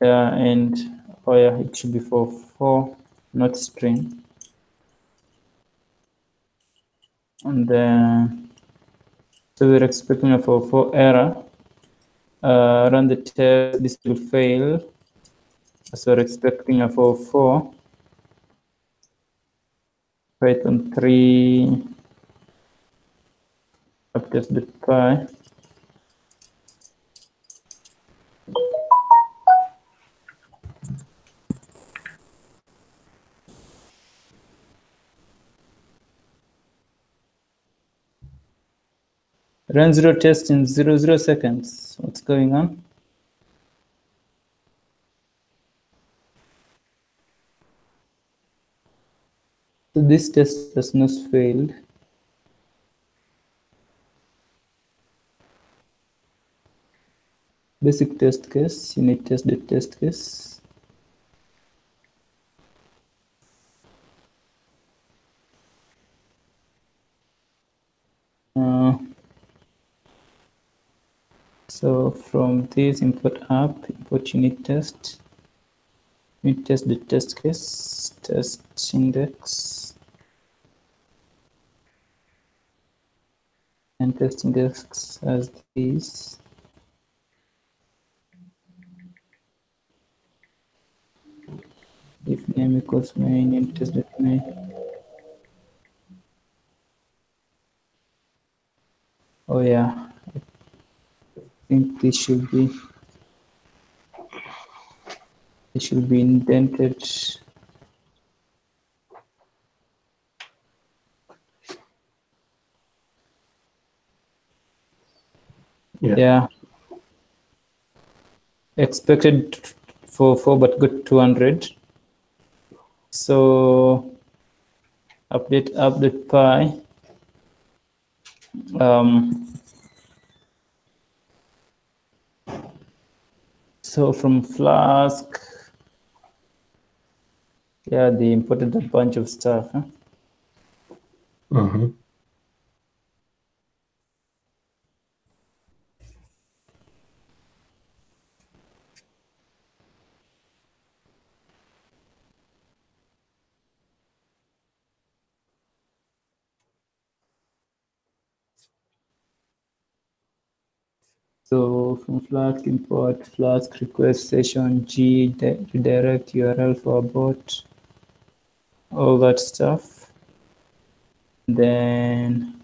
Yeah, and oh yeah, it should be for not string. And so we're expecting a for error. Run the test, this will fail. So we're expecting a for Python 3 uptest.py. Run 0 test in 0 seconds. What's going on? So this test has not failed. Basic test case, unit test the test case. So from this import app, import unit test the test case, test index, and test index as this. If name equals main, unit test.main. Oh yeah, I think this should be indented. Yeah. Expected for but got 200. So update py. So from Flask, yeah, they imported a bunch of stuff. Huh? So from Flask import Flask request session G redirect URL for bot, all that stuff. Then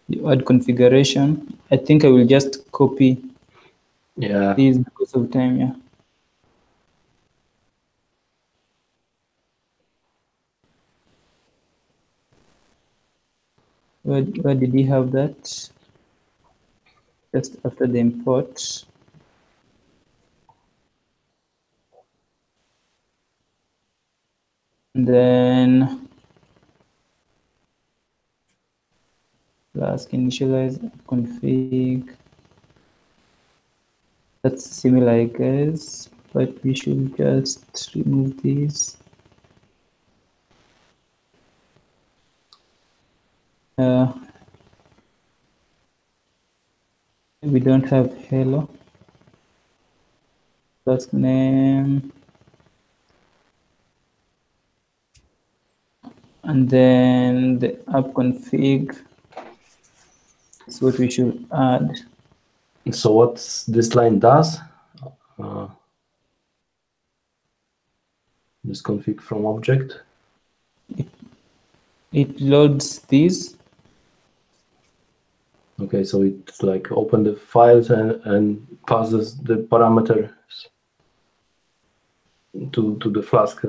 you add configuration. I think I will just copy these because of time. Yeah. Where did he have that? Just after the import. And then Flask initialize config. That's similar, I guess, but we should just remove these. We don't have hello. Flask name. And then the app config is what we should add.
So what this line does, this config from object.
It loads these.
Okay, so it's like open the files and passes the parameters to the Flask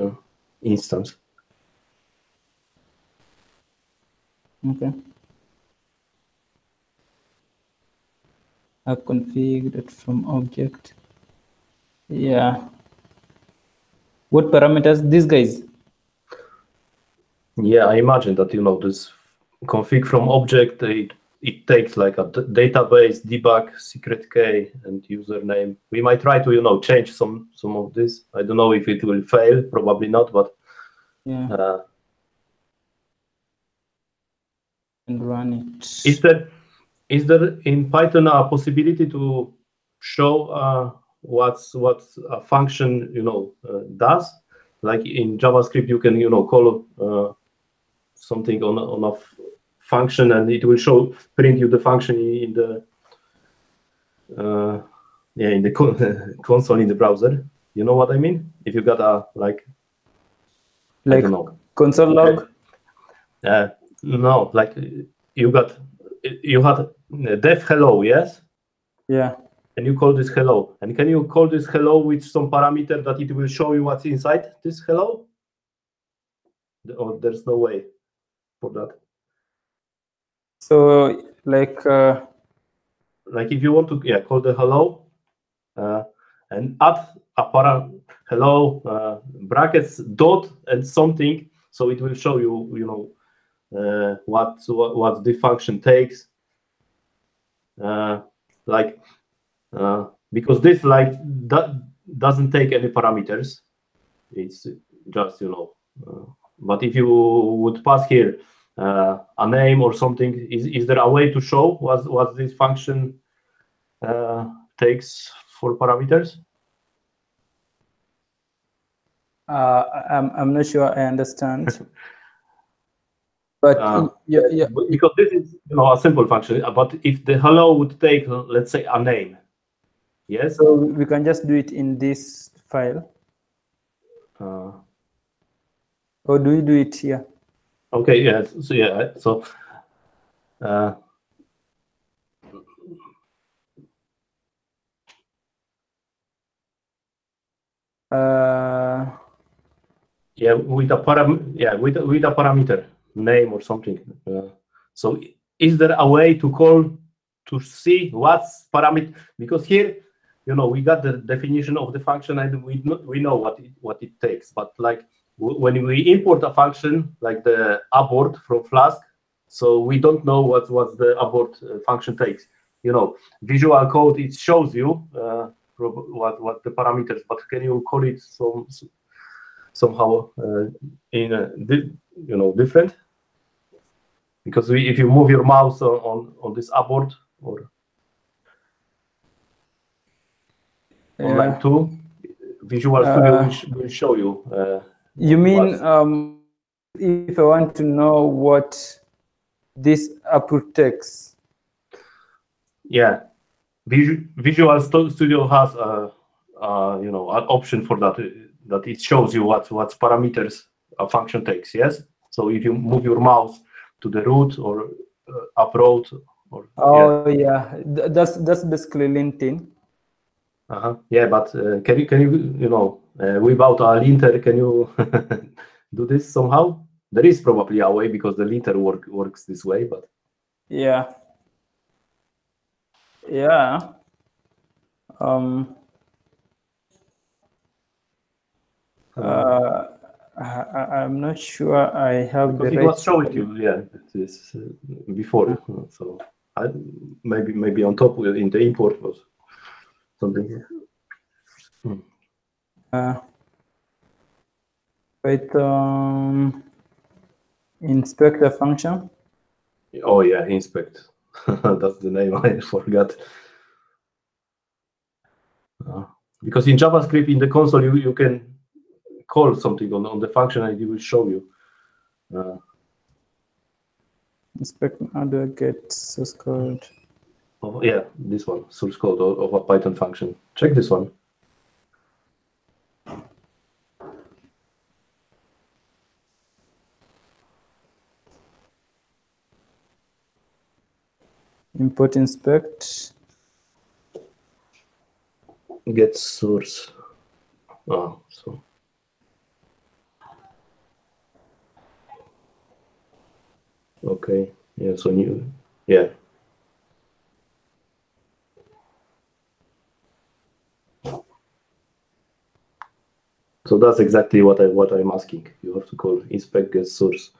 instance.
Okay. App config that from object. Yeah. What parameters? These guys.
Yeah, I imagine that, you know, this config from object, it takes like a database, debug, secret key, and username. We might try to, you know, change some of this. I don't know if it will fail, probably not, but
yeah. And run it.
Is there in Python a possibility to show what a function, you know, does? Like in JavaScript, you can, you know, call something on a function, and it will print you the function in the console in the browser. You know what I mean? If you got a like I don't know,
console log.
No, like you had def hello, yes?
Yeah.
And you call this hello. And can you call this hello with some parameter that it will show you what's inside this hello? Or there's no way for that.
So like
if you want to call the hello and add a hello brackets dot and something, so it will show you, you know, what the function takes. Because this doesn't take any parameters. It's just, you know, but if you would pass here a name or something, is there a way to show what this function takes for parameters?
I'm not sure I understand. But yeah,
because this is, you know, a simple function. But if the hello would take, let's say, a name, yes.
So we can just do it in this file. Or do we do it here?
Okay. Yeah. So yeah. So. Yeah, with a parameter name or something. So is there a way to call to see what's parameter? Because here, you know, we got the definition of the function and we know what it takes. But like when we import a function like the abort from Flask, so we don't know what the abort function takes. You know, Visual Code, it shows you what the parameters, but can you call it somehow in different? Because if you move your mouse on this abort or on line 2, Visual Studio will show you
You mean if I want to know what this output takes?
Yeah, Visual Studio has you know, an option for that. That it shows you what parameters a function takes. Yes. So if you move your mouse to the root or up road, or
Yeah, that's basically linting.
Yeah, but can you know, without a linter, can you do this somehow? There is probably a way, because the linter works this way, but
yeah. I'm not sure I have
because
the
it
right.
was showing you, yeah, this before. So maybe on top in the import was something.
Python inspector function.
Oh yeah, inspect. That's the name I forgot. Because in JavaScript, in the console, you can call something on the function and it will show you.
Inspect, how do I get source code?
Oh, yeah, this one, source code of a Python function. Check this one.
Import inspect.
Get source. Oh, so. Okay, yeah, so new, yeah. So that's exactly what I'm asking. You have to call inspect get source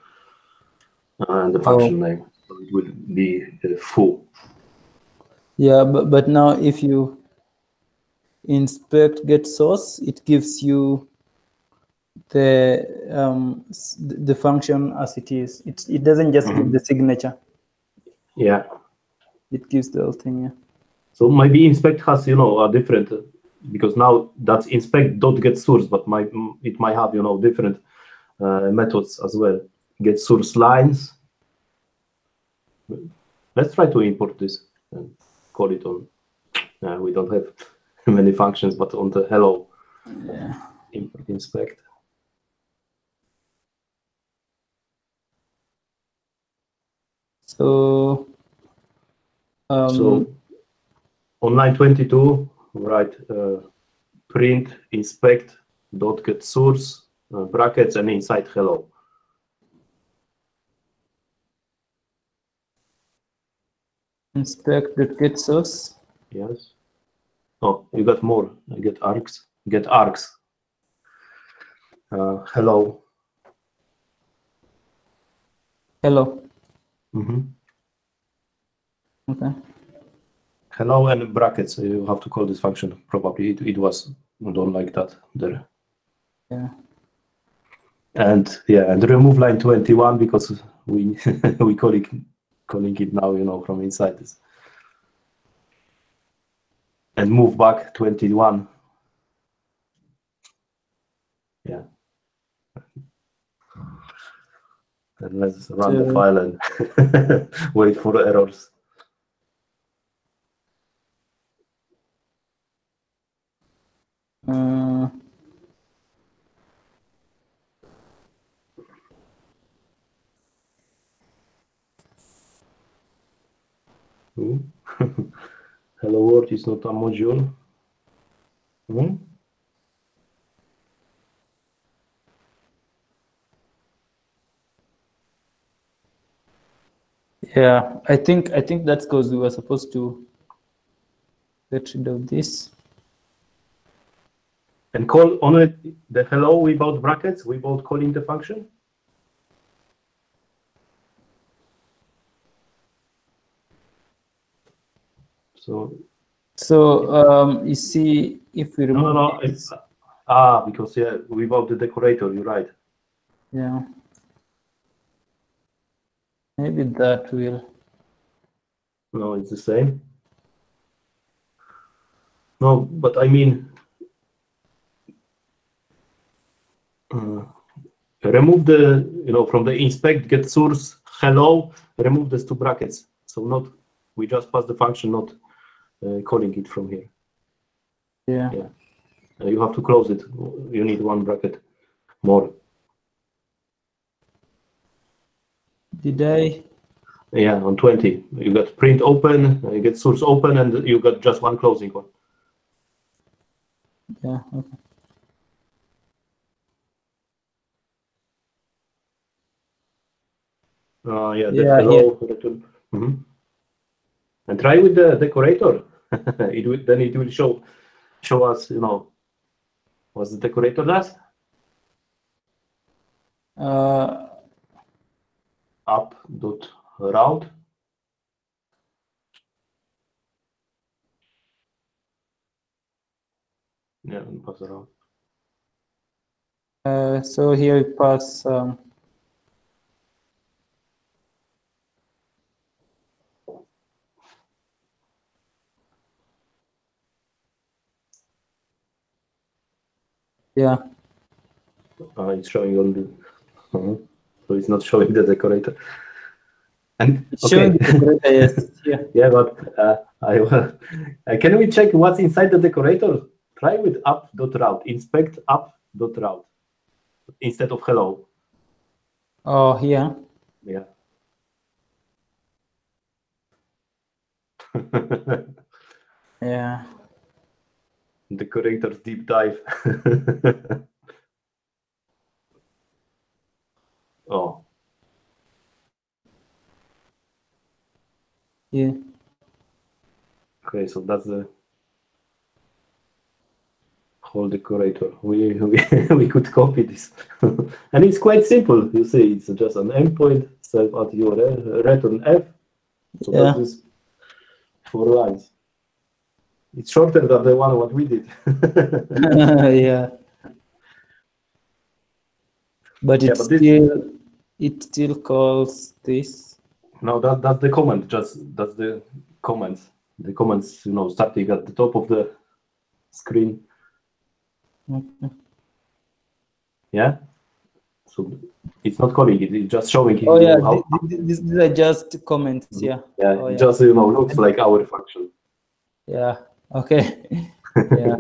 and the function name. So it will be full.
Yeah, but now if you inspect get source, it gives you the function as it is. It doesn't just give the signature.
Yeah.
It gives the whole thing. Yeah.
So maybe inspect has, you know, a different, because now that's inspect dot get source, but it might have, you know, different methods as well. Get source lines. Let's try to import this and call it on. We don't have many functions, but on the hello, import inspect.
So
So on line 22, write print inspect dot get source brackets and inside hello.
inspect dot get source.
Yes. Oh, you got more. I get args. Get args. Hello.
Hello.
Okay. Hello and brackets. You have to call this function. Probably it was done like that there.
Yeah.
And yeah, and remove line 21 because we we calling it now, you know, from inside this. And move back 21. Yeah. And let's run the file and wait for errors. Hello world is not a module.
Yeah, I think that's because we were supposed to get rid of this.
And call only the hello without brackets, without calling the function? So
you see, if we remove
this, because yeah, without the decorator, you're right.
Yeah. Maybe that will.
No, it's the same. No, but I mean, remove the, from the inspect get source hello, remove these two brackets. So not, we just pass the function, not calling it from here.
Yeah.
You have to close it. You need one bracket more.
Did I?
Yeah, on 20. You got print open, you get source open, and you got just one closing one.
Yeah, okay.
Yeah, the hello return. And try with the decorator. Then it will show us, what the decorator does. Up.route. Yeah, and pass around.
So here we pass. Yeah.
It's showing on the. So it's not showing the decorator. And
It's showing the decorator, yes.
Yeah, but can we check what's inside the decorator? Try with up.route. Inspect up.route instead of hello.
Oh, here.
Yeah.
Yeah.
Decorator's deep dive. Oh.
Yeah.
Okay, so that's the whole decorator. We could copy this. And it's quite simple. You see, it's just an endpoint, self at URL, return F. So that's this 4 lines. It's shorter than the one what we did.
Yeah. But it still calls this.
No, that's the comment. That's the comments. The comments, starting at the top of the screen.
Okay.
Yeah. So it's not calling it. It's just showing it.
Oh yeah, these are just comments. Yeah.
Yeah.
Oh,
it just looks like our function.
Yeah. Okay. Yeah.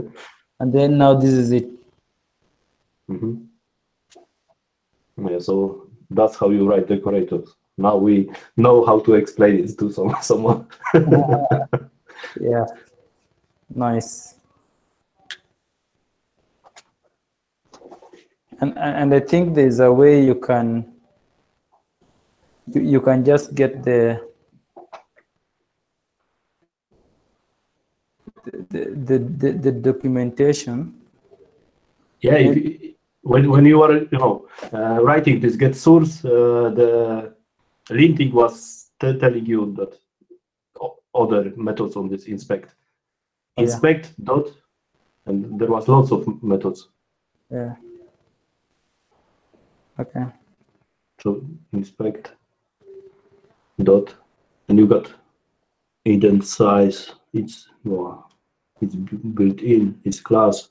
And then now this is it.
Yeah. So that's how you write decorators. Now we know how to explain it to someone.
Yeah. Nice. And I think there's a way you can just get the documentation.
Yeah, when you are writing this get source, the linting was telling you that other methods on this inspect. Inspect dot, and there was lots of methods.
Yeah. Okay.
So inspect dot, and you got indent size. It's built in. It's class.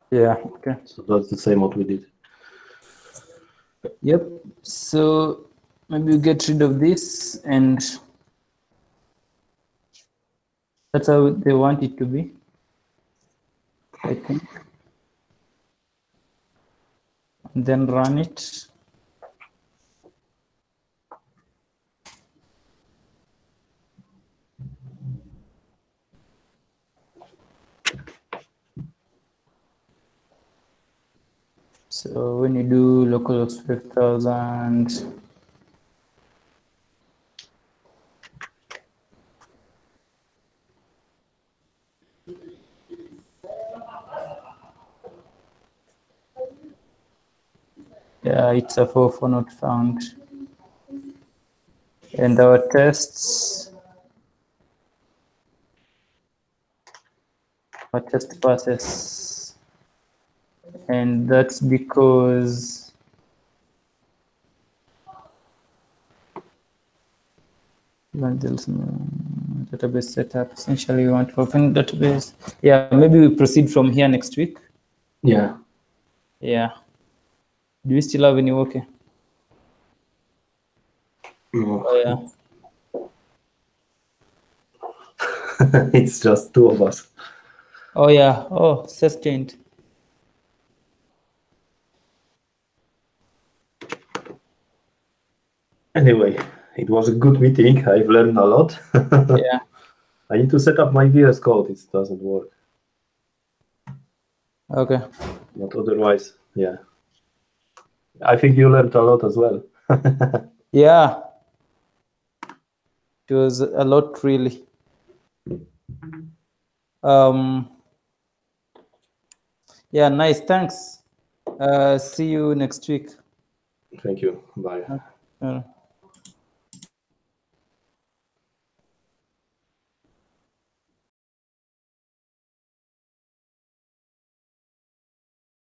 Yeah. Okay.
So that's the same what we did.
Yep. So maybe we get rid of this, and that's how they want it to be, I think. And then run it. So when you do localhost 5000, yeah, it's a 4 not found. And our tests, our test passes, and that's because database setup. Essentially, we want to open database. Yeah, maybe we proceed from here next week.
Yeah.
Yeah. Do you still have any work?
No.
Oh yeah.
It's just two of us.
Oh yeah. Oh, sustained.
Anyway, it was a good meeting. I've learned a lot.
Yeah.
I need to set up my VS Code. It doesn't work.
Okay.
But otherwise, yeah. I think you learned a lot as well.
Yeah. It was a lot, really. Yeah, nice. Thanks. See you next week.
Thank you. Bye.